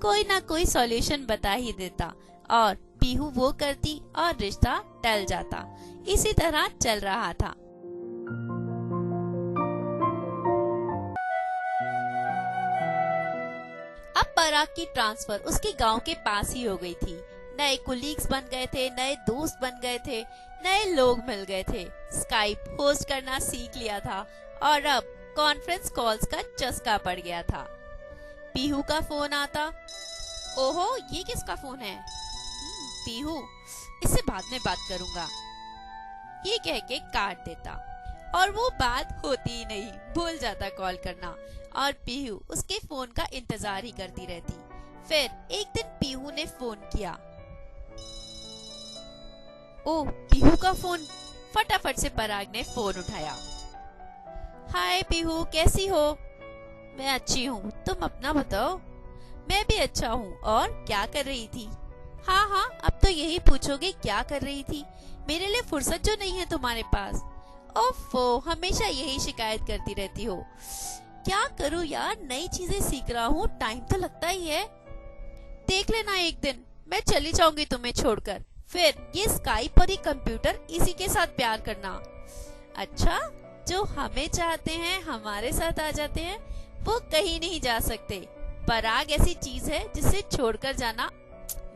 कोई ना कोई सॉल्यूशन बता ही देता और पीहू वो करती और रिश्ता टल जाता। इसी तरह चल रहा था। अब पराग की ट्रांसफर उसके गांव के पास ही हो गई थी। नए कुलीग्स बन गए थे, नए दोस्त बन गए थे, नए लोग मिल गए थे। स्काइप होस्ट करना सीख लिया था और अब कॉन्फ्रेंस कॉल्स का चस्का पड़ गया था। पीहू का फोन आता, ओहो ये किसका फोन है? पीहू इससे बाद में बात करूंगा, ये कह के काट देता और वो बात होती ही नहीं, भूल जाता कॉल करना। और पीहू उसके फोन का इंतजार ही करती रहती। फिर एक दिन पीहू ने फोन किया। ओ पीहू का फोन। फटाफट से पराग ने फोन उठाया। हाय पीहू कैसी हो? मैं अच्छी हूँ, तुम अपना बताओ। मैं भी अच्छा हूँ। और क्या कर रही थी? हाँ अब तो यही पूछोगे क्या कर रही थी? मेरे लिए फुर्सत जो नहीं है तुम्हारे पास। ओफो हमेशा यही शिकायत करती रहती हो। क्या करूँ यार, नई चीजें सीख रहा हूँ, टाइम तो लगता ही है। देख लेना एक दिन मैं चली जाऊंगी तुम्हें छोड़कर, फिर ये स्काइप और ये कंप्यूटर इसी के साथ प्यार करना। अच्छा जो हमें चाहते हैं हमारे साथ आ जाते हैं, वो कहीं नहीं जा सकते। पराग ऐसी चीज है जिसे छोड़कर जाना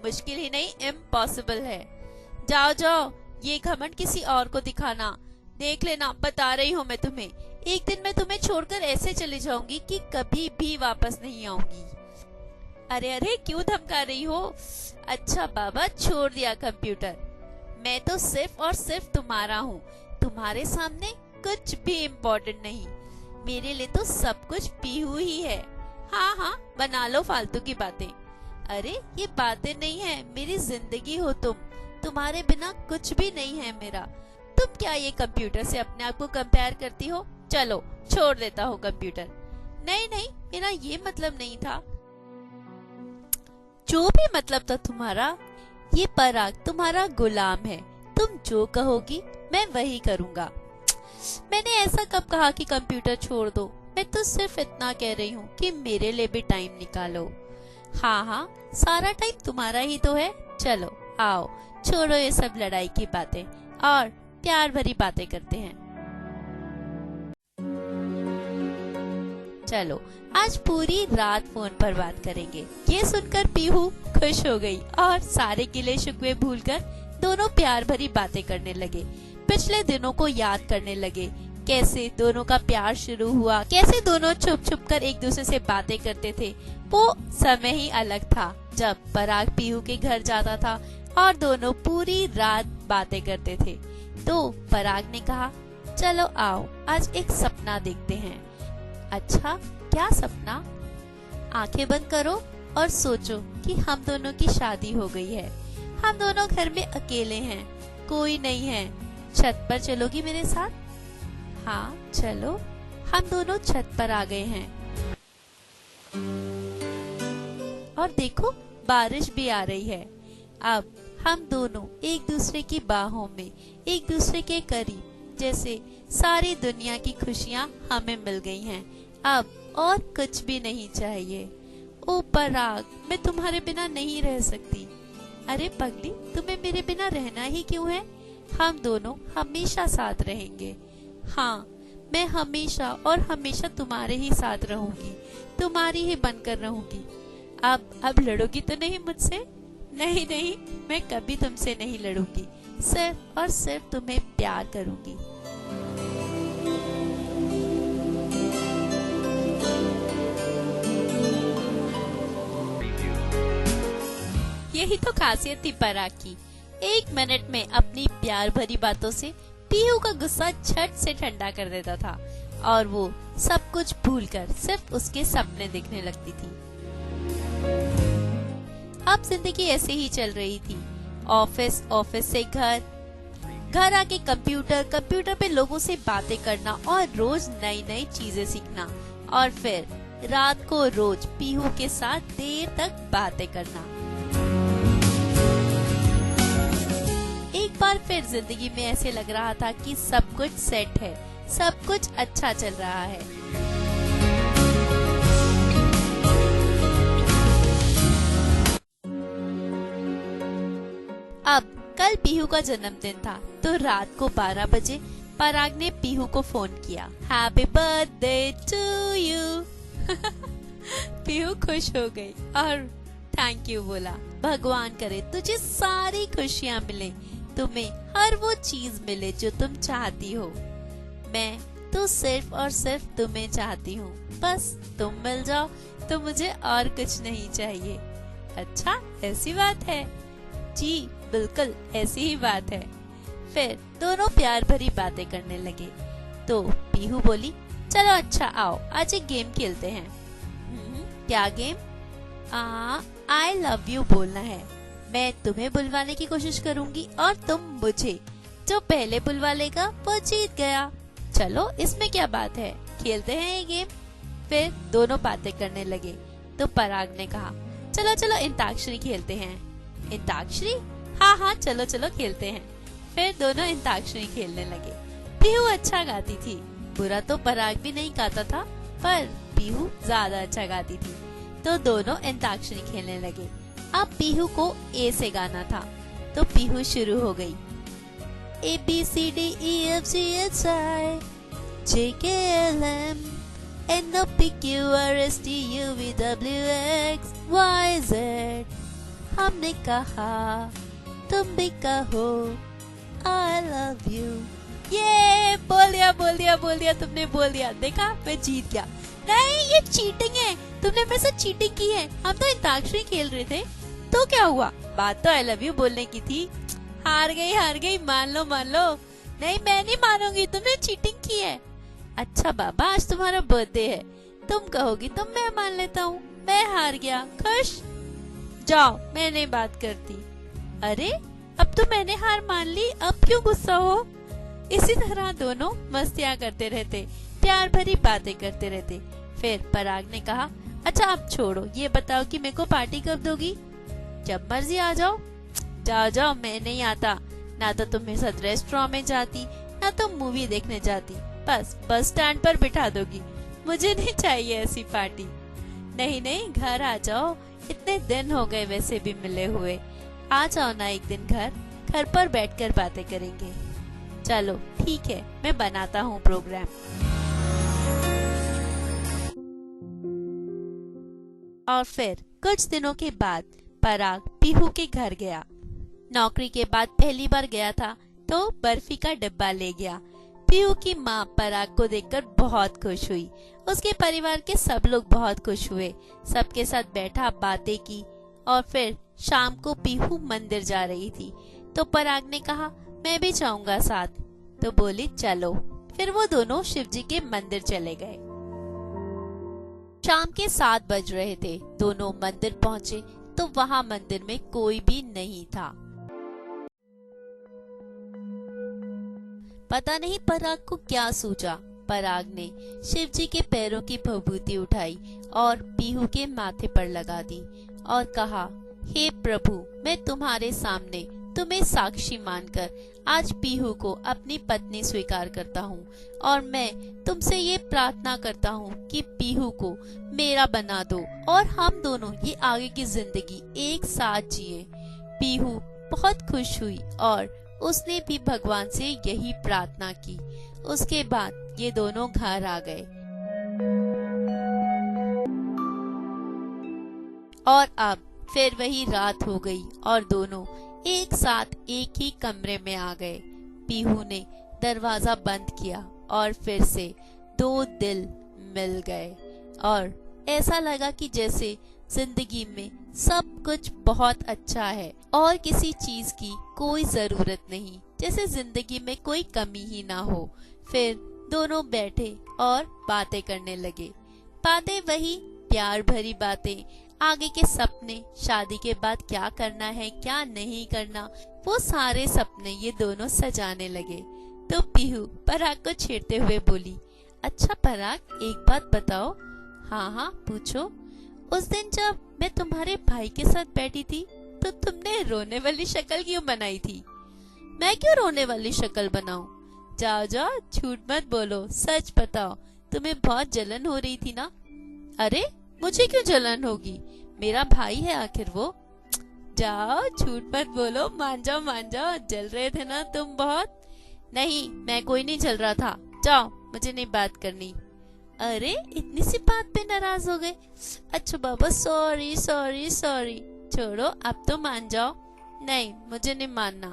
मुश्किल ही नहीं इम्पॉसिबल है। जाओ जाओ ये घमंड किसी और को दिखाना, देख लेना बता रही हूँ मैं तुम्हें, एक दिन मैं तुम्हें छोड़कर ऐसे चली जाऊंगी कि कभी भी वापस नहीं आऊंगी। अरे अरे क्यों धमका रही हो? अच्छा बाबा छोड़ दिया कंप्यूटर, मैं तो सिर्फ और सिर्फ तुम्हारा हूँ, तुम्हारे सामने कुछ भी इम्पोर्टेंट नहीं। मेरे लिए तो सब कुछ पीहू ही है। हाँ बना लो फालतू की बातें। अरे ये बातें नहीं है, मेरी जिंदगी हो तुम, तुम्हारे बिना कुछ भी नहीं है मेरा। तुम क्या ये कंप्यूटर से अपने आप को कंपेयर करती हो? चलो छोड़ देता हूँ कंप्यूटर। नहीं मेरा ये मतलब नहीं था। जो भी मतलब था तुम्हारा ये पराग तुम्हारा गुलाम है, तुम जो कहोगी मैं वही करूँगा। मैंने ऐसा कब कहा कि कंप्यूटर छोड़ दो? मैं तो सिर्फ इतना कह रही हूँ कि मेरे लिए भी टाइम निकालो। हाँ, सारा टाइम तुम्हारा ही तो है। चलो आओ, छोड़ो ये सब लड़ाई की बातें और प्यार भरी बातें करते हैं। चलो आज पूरी रात फोन पर बात करेंगे। ये सुनकर पीहू खुश हो गई और सारे गिले शिकवे भूलकर दोनों प्यार भरी बातें करने लगे। पिछले दिनों को याद करने लगे, कैसे दोनों का प्यार शुरू हुआ, कैसे दोनों छुप छुप कर एक दूसरे से बातें करते थे। वो समय ही अलग था जब पराग पीहू के घर जाता था और दोनों पूरी रात बातें करते थे। तो पराग ने कहा, चलो आओ आज एक सपना देखते हैं। अच्छा, क्या सपना? आंखें बंद करो और सोचो कि हम दोनों की शादी हो गई है। हम दोनों घर में अकेले हैं, कोई नहीं है। छत पर चलोगी मेरे साथ? हाँ चलो। हम दोनों छत पर आ गए हैं और देखो बारिश भी आ रही है। अब हम दोनों एक दूसरे की बाहों में, एक दूसरे के करीब, जैसे सारी दुनिया की खुशियाँ हमें मिल गई हैं। अब और कुछ भी नहीं चाहिए। ओ पराग, मैं तुम्हारे बिना नहीं रह सकती। अरे पगली, तुम्हें मेरे बिना रहना ही क्यों है? हम दोनों हमेशा साथ रहेंगे। हाँ, मैं हमेशा और हमेशा तुम्हारे ही साथ रहूंगी, तुम्हारी ही बनकर रहूंगी। अब लड़ोगी तो नहीं मुझसे? नहीं, मैं कभी तुमसे नहीं लड़ूंगी, सिर्फ और सिर्फ तुम्हें प्यार करूंगी। यही तो खासियत थी पराग की। 1 मिनट में अपनी प्यार भरी बातों से पीहू का गुस्सा झट से ठंडा कर देता था और वो सब कुछ भूलकर सिर्फ उसके सपने देखने लगती थी। अब जिंदगी ऐसे ही चल रही थी। ऑफिस से घर आके कंप्यूटर पे लोगों से बातें करना और रोज नई नई चीजें सीखना, और फिर रात को रोज पीहू के साथ देर तक बातें करना। एक बार फिर जिंदगी में ऐसे लग रहा था कि सब कुछ सेट है, सब कुछ अच्छा चल रहा है। अब कल पीहू का जन्मदिन था, तो रात को 12 बजे पराग ने पीहू को फोन किया। Happy birthday to you. Pihu खुश हो गई और थैंक यू बोला। भगवान करे तुझे सारी खुशियाँ मिले, तुम्हें हर वो चीज मिले जो तुम चाहती हो। मैं तो सिर्फ और सिर्फ तुम्हें चाहती हूँ, बस तुम मिल जाओ तो मुझे और कुछ नहीं चाहिए। अच्छा, ऐसी बात है? जी बिल्कुल ऐसी ही बात है। फिर दोनों प्यार भरी बातें करने लगे। तो पीहू बोली, चलो अच्छा आओ आज एक गेम खेलते हैं। क्या गेम? आई लव यू बोलना है। मैं तुम्हें बुलवाने की कोशिश करूंगी और तुम मुझे। जो पहले बुलवा लेगा वो जीत गया। चलो इसमें क्या बात है, खेलते हैं ये गेम। फिर दोनों बातें करने लगे। तो पराग ने कहा, चलो अंताक्षरी खेलते हैं। अंताक्षरी? हाँ चलो खेलते हैं। फिर दोनों अंताक्षरी खेलने लगे। पीहू अच्छा गाती थी। बुरा तो पराग भी नहीं गाता था, पर पीहू ज्यादा अच्छा गाती थी। तो दोनों अंताक्षरी खेलने लगे। अब पीहू को ए से गाना था, तो पीहू शुरू हो गई। ABCDEFGHI JKLM NOPQRSTUVWXYZ। हमने कहा तुम भी कहो I love you। ये बोल दिया तुमने बोल दिया। देखा, मैं जीत गया। नहीं, ये चीटिंग है, तुमने मेरे साथ चीटिंग की है। हम तो अंताक्षरी खेल रहे थे। तो क्या हुआ, बात तो आई लव यू बोलने की थी। हार गई, मान लो। नहीं, मैं नहीं मानूंगी, तुमने चीटिंग की है। अच्छा बाबा, आज तुम्हारा बर्थडे है, तुम कहोगी तो मैं मान लेता हूँ। मैं हार गया, खुश? जाओ, मैं नहीं बात करती। अरे अब तो मैंने हार मान ली, अब क्यों गुस्सा हो? इसी तरह दोनों मस्तियाँ करते रहते, प्यार भरी बातें करते रहते। फिर पराग ने कहा, अच्छा अब छोड़ो, ये बताओ कि मेरे को पार्टी कब दोगी? जब मर्जी आ जाओ। जाओ जाओ, मैं नहीं आता। ना तो तुम मेरे साथ रेस्टोरेंट में जाती, ना तो मूवी देखने जाती, बस बस स्टैंड पर बिठा दोगी। मुझे नहीं चाहिए ऐसी पार्टी। नहीं नहीं, घर आ जाओ, इतने दिन हो गए वैसे भी मिले हुए। आ जाओ ना एक दिन घर पर बैठकर बातें करेंगे। चलो ठीक है, मैं बनाता हूँ प्रोग्राम। और फिर कुछ दिनों के बाद पराग पीहू के घर गया। नौकरी के बाद पहली बार गया था तो बर्फी का डिब्बा ले गया। पीहू की माँ पराग को देखकर बहुत खुश हुई। उसके परिवार के सब लोग बहुत खुश हुए। सबके साथ बैठा, बातें की और फिर शाम को पीहू मंदिर जा रही थी तो पराग ने कहा मैं भी जाऊंगा साथ। तो बोली चलो। फिर वो दोनों शिवजी के मंदिर चले गए। शाम के 7 बज रहे थे। दोनों मंदिर पहुंचे तो वहां मंदिर में कोई भी नहीं था। पता नहीं पराग को क्या सूझा। पराग ने शिवजी के पैरों की भभूति उठाई और पीहू के माथे पर लगा दी और कहा, हे प्रभु, मैं तुम्हारे सामने तुम्हें साक्षी मानकर आज पीहू को अपनी पत्नी स्वीकार करता हूँ और मैं तुमसे ये प्रार्थना करता हूँ कि पीहू को मेरा बना दो और हम दोनों ये आगे की जिंदगी एक साथ जिए। पीहू बहुत खुश हुई और उसने भी भगवान से यही प्रार्थना की। उसके बाद ये दोनों घर आ गए और अब फिर वही रात हो गई और दोनों एक साथ एक ही कमरे में आ गए। पीहू ने दरवाजा बंद किया और फिर से 2 दिल मिल गए और ऐसा लगा कि जैसे जिंदगी में सब कुछ बहुत अच्छा है और किसी चीज की कोई जरूरत नहीं, जैसे जिंदगी में कोई कमी ही ना हो। फिर दोनों बैठे और बातें करने लगे। बातें वही प्यार भरी बातें, आगे के सपने, शादी के बाद क्या करना है क्या नहीं करना, वो सारे सपने ये दोनों सजाने लगे। तो पीहू पराग को छेड़ते हुए बोली, अच्छा पराग, एक बात बताओ। हाँ हाँ पूछो। उस दिन जब मैं तुम्हारे भाई के साथ बैठी थी तो तुमने रोने वाली शक्ल क्यों बनाई थी? मैं क्यों रोने वाली शक्ल बनाऊं? जाओ जाओ, झूठ मत बोलो, सच बताओ, तुम्हें बहुत जलन हो रही थी ना? अरे मुझे क्यों जलन होगी, मेरा भाई है आखिर वो। जाओ, झूठ मत बोलो, मान जाओ, जल रहे थे ना तुम बहुत। नहीं, मैं कोई नहीं जल रहा था, जाओ, मुझे नहीं बात करनी। अरे इतनी सी बात पे नाराज हो गए? अच्छा बाबा, सॉरी सॉरी सॉरी, छोड़ो अब तो मान जाओ। नहीं, मुझे नहीं मानना।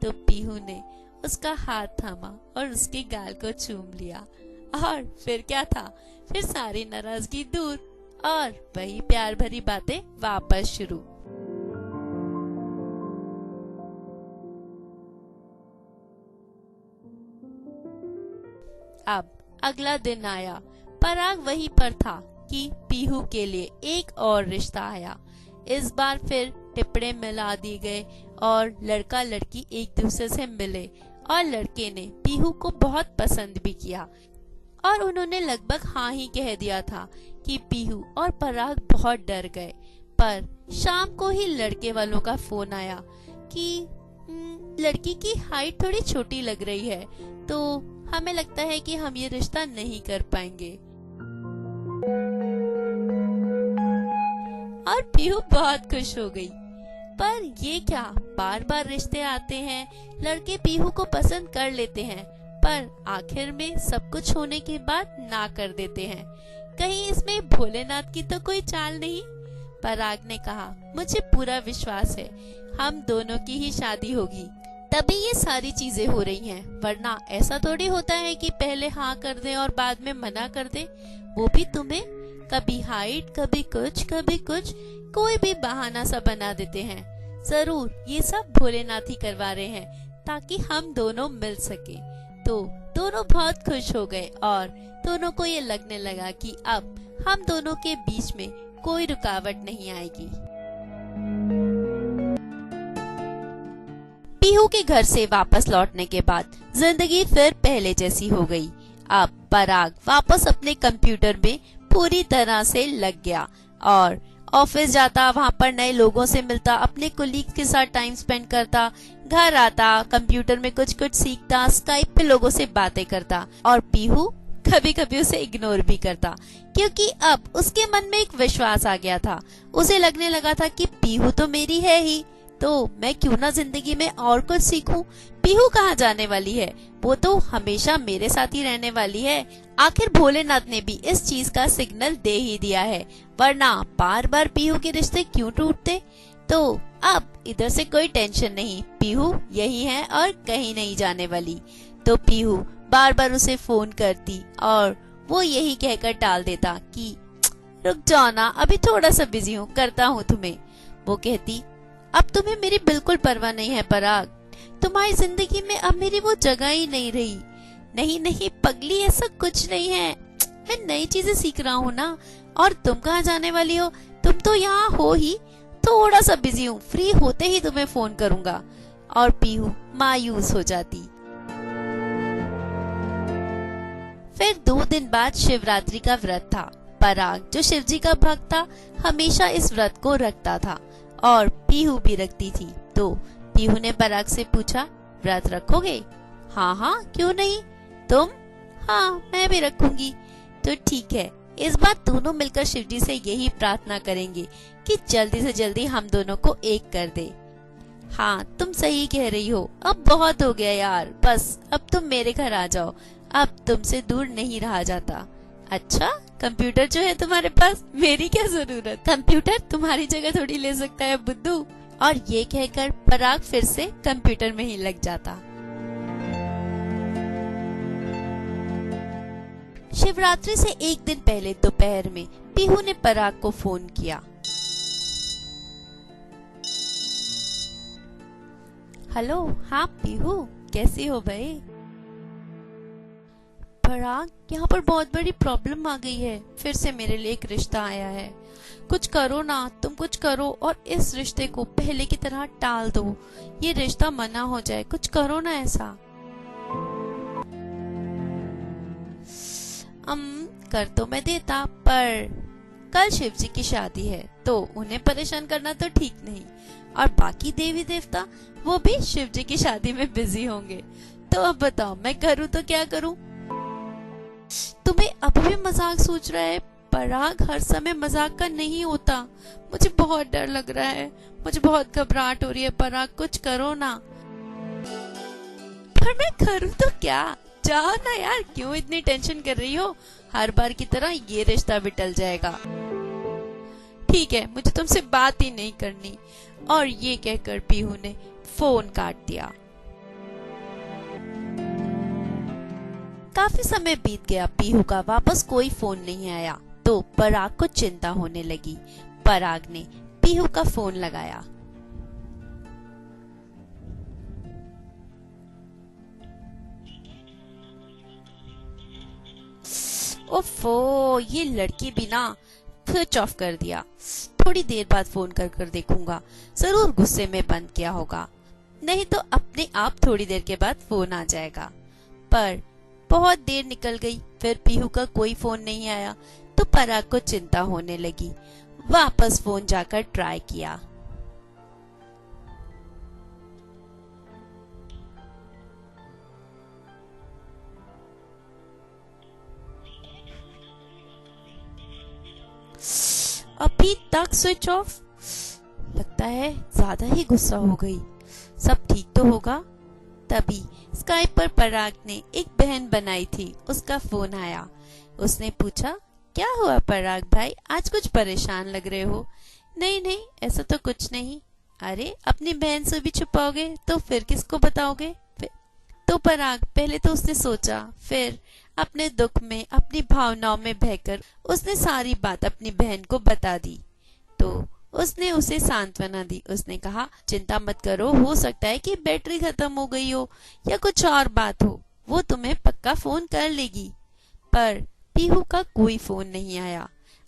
तो पीहू ने उसका हाथ थामा और उसके गाल को चूम लिया और फिर क्या था, फिर सारी नाराजगी दूर और वही प्यार भरी बातें वापस शुरू। अब अगला दिन आया। पराग वहीं पर था कि पीहू के लिए एक और रिश्ता आया। इस बार फिर टिप्पणे मिला दी गए और लड़का लड़की एक दूसरे से मिले और लड़के ने पीहू को बहुत पसंद भी किया और उन्होंने लगभग हाँ ही कह दिया था कि पीहू और पराग बहुत डर गए। पर शाम को ही लड़के वालों का फोन आया कि लड़की की हाइट थोड़ी छोटी लग रही है, तो हमें लगता है कि हम ये रिश्ता नहीं कर पाएंगे। और पीहू बहुत खुश हो गई। पर ये क्या, बार बार रिश्ते आते हैं, लड़के पीहू को पसंद कर लेते हैं, पर आखिर में सब कुछ होने के बाद ना कर देते हैं। कहीं इसमें भोलेनाथ की तो कोई चाल नहीं? पराग ने कहा, मुझे पूरा विश्वास है हम दोनों की ही शादी होगी, तभी ये सारी चीजें हो रही हैं, वरना ऐसा थोड़ी होता है कि पहले हाँ कर दें और बाद में मना कर दें। वो भी तुम्हें कभी हाइट, कभी कुछ, कोई भी बहाना सा बना देते हैं। जरूर ये सब भोलेनाथ ही करवा रहे हैं ताकि हम दोनों मिल सके। तो दोनों बहुत खुश हो गए और दोनों को ये लगने लगा कि अब हम दोनों के बीच में कोई रुकावट नहीं आएगी। पीहू के घर से वापस लौटने के बाद जिंदगी फिर पहले जैसी हो गई। अब पराग वापस अपने कंप्यूटर में पूरी तरह से लग गया और ऑफिस जाता, वहां पर नए लोगों से मिलता, अपने कोलीग के साथ टाइम स्पेंड करता, घर आता, कंप्यूटर में कुछ कुछ सीखता, स्काइप पे लोगों से बातें करता। और पीहू कभी कभी उसे इग्नोर भी करता, क्योंकि अब उसके मन में एक विश्वास आ गया था। उसे लगने लगा था कि पीहू तो मेरी है ही, तो मैं क्यों ना जिंदगी में और कुछ सीखूं। पीहू कहाँ जाने वाली है, वो तो हमेशा मेरे साथ ही रहने वाली है। आखिर भोलेनाथ ने भी इस चीज का सिग्नल दे ही दिया है, वरना बार बार पीहू के रिश्ते क्यों टूटते। तो अब इधर से कोई टेंशन नहीं, पीहू यही है और कहीं नहीं जाने वाली। तो पीहू बार बार उसे फोन करती और वो यही कहकर टाल देता कि रुक जाओ ना, अभी थोड़ा सा बिजी हूँ, करता हूँ तुम्हें। वो कहती अब तुम्हें मेरी बिल्कुल परवाह नहीं है पराग, तुम्हारी जिंदगी में अब मेरी वो जगह ही नहीं रही। नहीं नहीं पगली, ऐसा कुछ नहीं है, मैं नई चीजें सीख रहा हूँ ना। और तुम कहाँ जाने वाली हो, तुम तो यहाँ हो ही, थोड़ा सा बिजी हूँ, फ्री होते ही तुम्हें फोन करूंगा। और पीहू मायूस हो जाती। फिर 2 दिन बाद शिवरात्रि का व्रत था। पराग जो शिवजी का भक्त था, हमेशा इस व्रत को रखता था और पीहू भी रखती थी। तो पीहू ने पराग से पूछा, व्रत रखोगे? हाँ हाँ क्यों नहीं, तुम? हाँ मैं भी रखूंगी। तो ठीक है, इस बार दोनों मिलकर शिवजी से यही प्रार्थना करेंगे कि जल्दी से जल्दी हम दोनों को एक कर दे। हाँ तुम सही कह रही हो, अब बहुत हो गया यार, बस अब तुम मेरे घर आ जाओ, अब तुमसे दूर नहीं रहा जाता। अच्छा, कंप्यूटर जो है तुम्हारे पास, मेरी क्या जरूरत, कंप्यूटर तुम्हारी जगह थोड़ी ले सकता है बुद्धू। और ये कहकर पराग फिर से कंप्यूटर में ही लग जाता। शिवरात्रि से एक दिन पहले दोपहर में पीहू ने पराग को फोन किया। हेलो, हाँ पीहू, कैसी हो भाई? पराग, यहाँ पर बहुत बड़ी प्रॉब्लम आ गई है, फिर से मेरे लिए एक रिश्ता आया है, कुछ करो ना, तुम कुछ करो और इस रिश्ते को पहले की तरह टाल दो, ये रिश्ता मना हो जाए, कुछ करो ना ऐसा। कर तो मैं देता, पर कल शिवजी की शादी है तो उन्हें परेशान करना तो ठीक नहीं, और बाकी देवी देवता वो भी शिवजी की शादी में बिजी होंगे। तो अब बताओ मैं करूँ तो क्या करूँ? तुम्हें अभी भी मजाक सोच रहा है? पराग, हर समय मजाक का नहीं होता, मुझे बहुत डर लग रहा है, मुझे बहुत घबराहट हो रही है पराग, कुछ करो ना। पर मैं करूँ तो क्या? जाओ ना यार, क्यों इतनी टेंशन कर रही हो, हर बार की तरह ये रिश्ता भी टल जाएगा। ठीक है, मुझे तुमसे बात ही नहीं करनी। और ये कहकर पीहू ने फोन काट दिया। काफी समय बीत गया, पीहू का वापस कोई फोन नहीं आया। तो पराग को चिंता होने लगी। पराग ने पीहू का फोन लगाया। ओफो, ये लड़की भी ना स्विच ऑफ कर दिया। थोड़ी देर बाद फोन कर देखूंगा, जरूर गुस्से में बंद किया होगा, नहीं तो अपने आप थोड़ी देर के बाद फोन आ जाएगा। पर बहुत देर निकल गई, फिर पीहू का कोई फोन नहीं आया। तो पराग को चिंता होने लगी। वापस फोन जाकर ट्राई किया। अभी तक स्विच ऑफ, लगता है ज्यादा ही गुस्सा हो गई। सब ठीक तो होगा। तभी स्काइप पर पराग ने एक बहन बनाई थी, उसका फोन आया। उसने पूछा, क्या हुआ पराग भाई, आज कुछ परेशान लग रहे हो? नहीं नहीं, ऐसा तो कुछ नहीं। अरे, अपनी बहन से भी छुपाओगे तो फिर किसको बताओगे? तो पराग पहले तो उसने सोचा, फिर अपने दुख में, अपनी भावनाओं में बहकर उसने सारी बात अपनी बहन को बता दी। तो उसने उसे सांत्वना दी। उसने कहा, चिंता मत करो, हो सकता है कि बैटरी खत्म हो गई हो या कुछ और बात हो, वो तुम्हें पक्का फोन कर लेगी। पर पीहू का कोई फोन नहीं आया।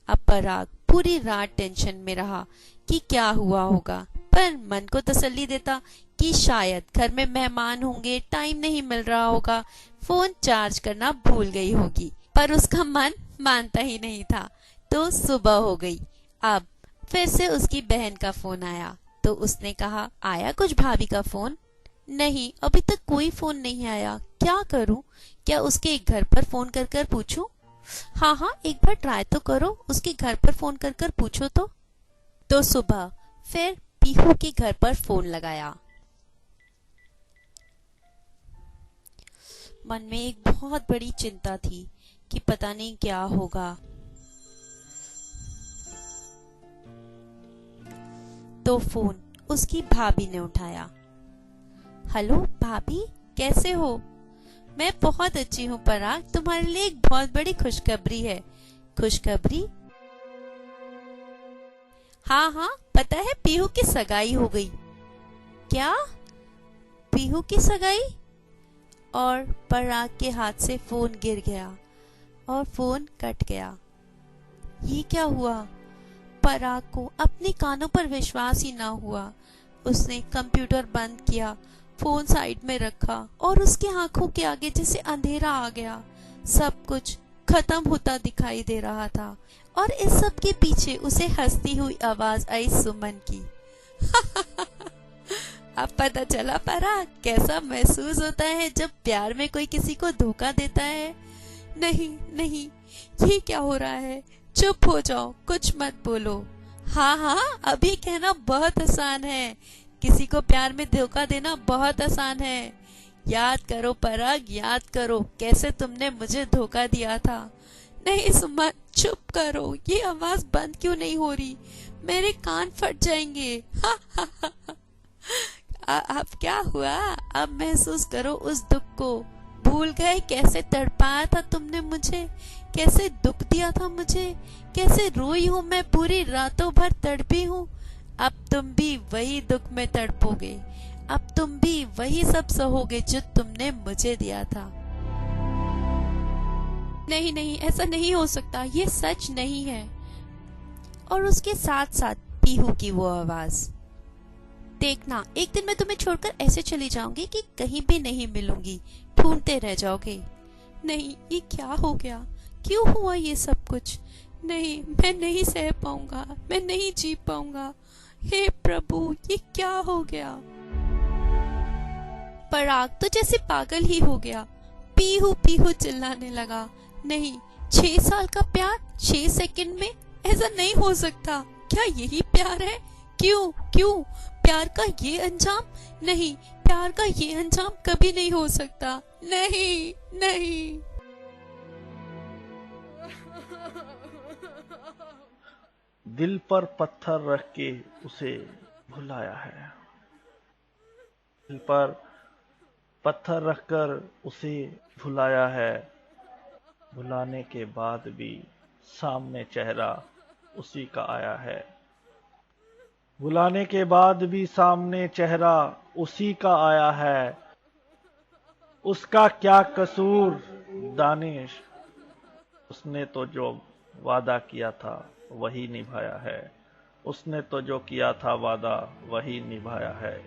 अब पराग पूरी रात टेंशन में रहा कि क्या हुआ होगा, पर मन को तसल्ली देता कि शायद घर में मेहमान होंगे, टाइम नहीं मिल रहा होगा, फोन चार्ज करना भूल गई होगी। पर उसका मन मानता ही नहीं था। तो सुबह हो गई। अब फिर से उसकी बहन का फोन आया तो उसने कहा, आया कुछ भाभी का फोन? नहीं, अभी तक कोई फोन नहीं आया। क्या करूं? क्या उसके घर पर फोन कर कर पूछूं? हाँ, एक बार ट्राई तो करो, उसके घर पर फोन कर कर पूछो तो सुबह फिर पीहू के घर पर फोन लगाया। मन में एक बहुत बड़ी चिंता थी कि पता नहीं क्या होगा। तो फोन उसकी भाभी ने उठाया। हेलो भाभी, कैसे हो? मैं बहुत अच्छी हूँ पराग, तुम्हारे लिए एक बहुत बड़ी खुशखबरी है। खुशखबरी? हाँ, पता है पीहू की सगाई हो गई। क्या? पीहू की सगाई? और पराग के हाथ से फोन गिर गया और फोन कट गया। ये क्या हुआ? पराग को अपने कानों पर विश्वास ही ना हुआ। उसने कंप्यूटर बंद किया, फोन साइड में रखा और उसकी आंखों के आगे जैसे अंधेरा आ गया। सब कुछ खत्म होता दिखाई दे रहा था और इस सब के पीछे उसे हंसती हुई आवाज आई सुमन की। अब पता चला पराग कैसा महसूस होता है जब प्यार में कोई किसी को धोखा देता है। नहीं, ये क्या हो रहा है? चुप हो जाओ, कुछ मत बोलो। हाँ, अभी कहना बहुत आसान है। किसी को प्यार में धोखा देना बहुत आसान है। याद करो पराग, याद करो कैसे तुमने मुझे धोखा दिया था। नहीं सुमन, चुप करो, ये आवाज बंद क्यों नहीं हो रही? मेरे कान फट जाएंगे। अब क्या हुआ? अब महसूस करो उस दुख को। भूल गए कैसे तड़पाया था तुमने मुझे, कैसे दुख दिया था मुझे, कैसे रोई हूँ मैं, पूरी रातों भर तड़पी हूँ। अब तुम भी वही दुख में तड़पोगे, अब तुम भी वही सब सहोगे जो तुमने मुझे दिया था। नहीं, ऐसा नहीं हो सकता, ये सच नहीं है। और उसके साथ साथ पीहू की वो आवाज, देखना एक दिन मैं तुम्हें छोड़कर ऐसे चली जाऊंगी कि कहीं भी नहीं मिलूंगी, ढूंढते रह जाओगे। नहीं, ये क्या हो गया? क्यों हुआ ये सब कुछ? नहीं, मैं नहीं सह पाऊंगा, मैं नहीं जी पाऊंगा। हे प्रभु, ये क्या हो गया? पराग तो जैसे पागल ही हो गया। पीहू पीहू चिल्लाने लगा। नहीं, 6 साल का प्यार 6 सेकंड में? ऐसा नहीं हो सकता। क्या यही प्यार है? क्यों प्यार का ये अंजाम? नहीं, प्यार का ये अंजाम कभी नहीं हो सकता। नहीं। दिल पर पत्थर रख के उसे भुलाया है। दिल पर पत्थर रखकर उसे भुलाया है। भुलाने के बाद भी सामने चेहरा उसी का आया है। भुलाने के बाद भी सामने चेहरा उसी का आया है। उसका क्या कसूर दानिश? उसने तो जो वादा किया था वही निभाया है। उसने तो जो किया था वादा वही निभाया है।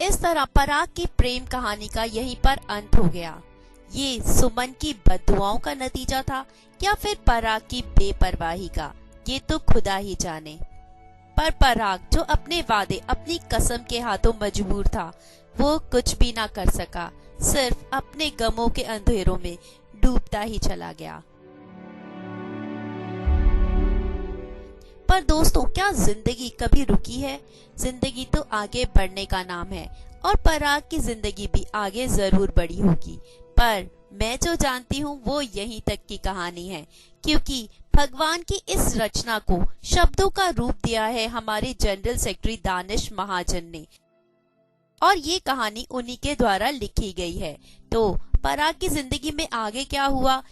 इस तरह पराग की प्रेम कहानी का यहीं पर अंत हो गया। ये सुमन की बद्दुआओं का नतीजा था या फिर पराग की बेपरवाही का, ये तो खुदा ही जाने। पर पराग जो अपने वादे, अपनी कसम के हाथों मजबूर था, वो कुछ भी ना कर सका, सिर्फ अपने गमों के अंधेरों में डूबता ही चला गया। पर दोस्तों, क्या जिंदगी कभी रुकी है? जिंदगी तो आगे बढ़ने का नाम है और पराग की जिंदगी भी आगे जरूर बढ़ी होगी। पर मैं जो जानती हूँ वो यहीं तक की कहानी है, क्योंकि भगवान की इस रचना को शब्दों का रूप दिया है हमारे जनरल सेक्रेटरी दानिश महाजन ने, और ये कहानी उन्हीं के द्वारा लिखी गई है। तो पराग की जिंदगी में आगे क्या हुआ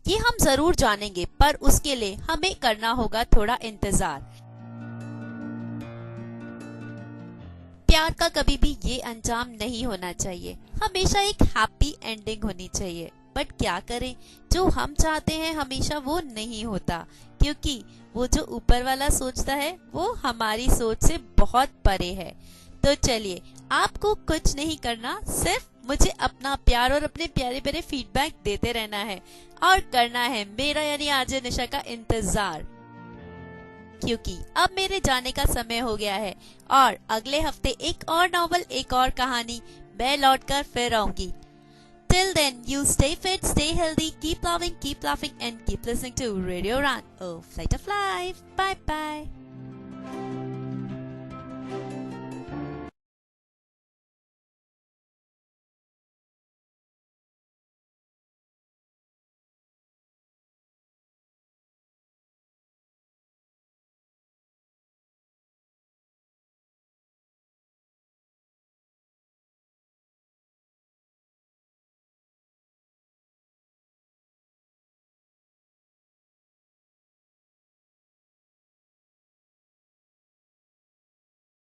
ये हम जरूर जानेंगे, पर उसके लिए हमें करना होगा थोड़ा इंतजार। प्यार का कभी भी ये अंजाम नहीं होना चाहिए, हमेशा एक हैप्पी एंडिंग होनी चाहिए। बट क्या करें, जो हम चाहते हैं हमेशा वो नहीं होता, क्योंकि वो जो ऊपर वाला सोचता है वो हमारी सोच से बहुत परे है। तो चलिए, आपको कुछ नहीं करना, सिर्फ मुझे अपना प्यार और अपने प्यारे प्यारे फीडबैक देते रहना है और करना है मेरा यानी आरजे निशा का इंतजार, क्योंकि अब मेरे जाने का समय हो गया है और अगले हफ्ते एक और नॉवल, एक और कहानी मैं लौटकर फिर आऊंगी। Till then, you stay fit, stay healthy, keep loving, keep laughing and keep listening to Radio Udan, a flight of life. Bye bye.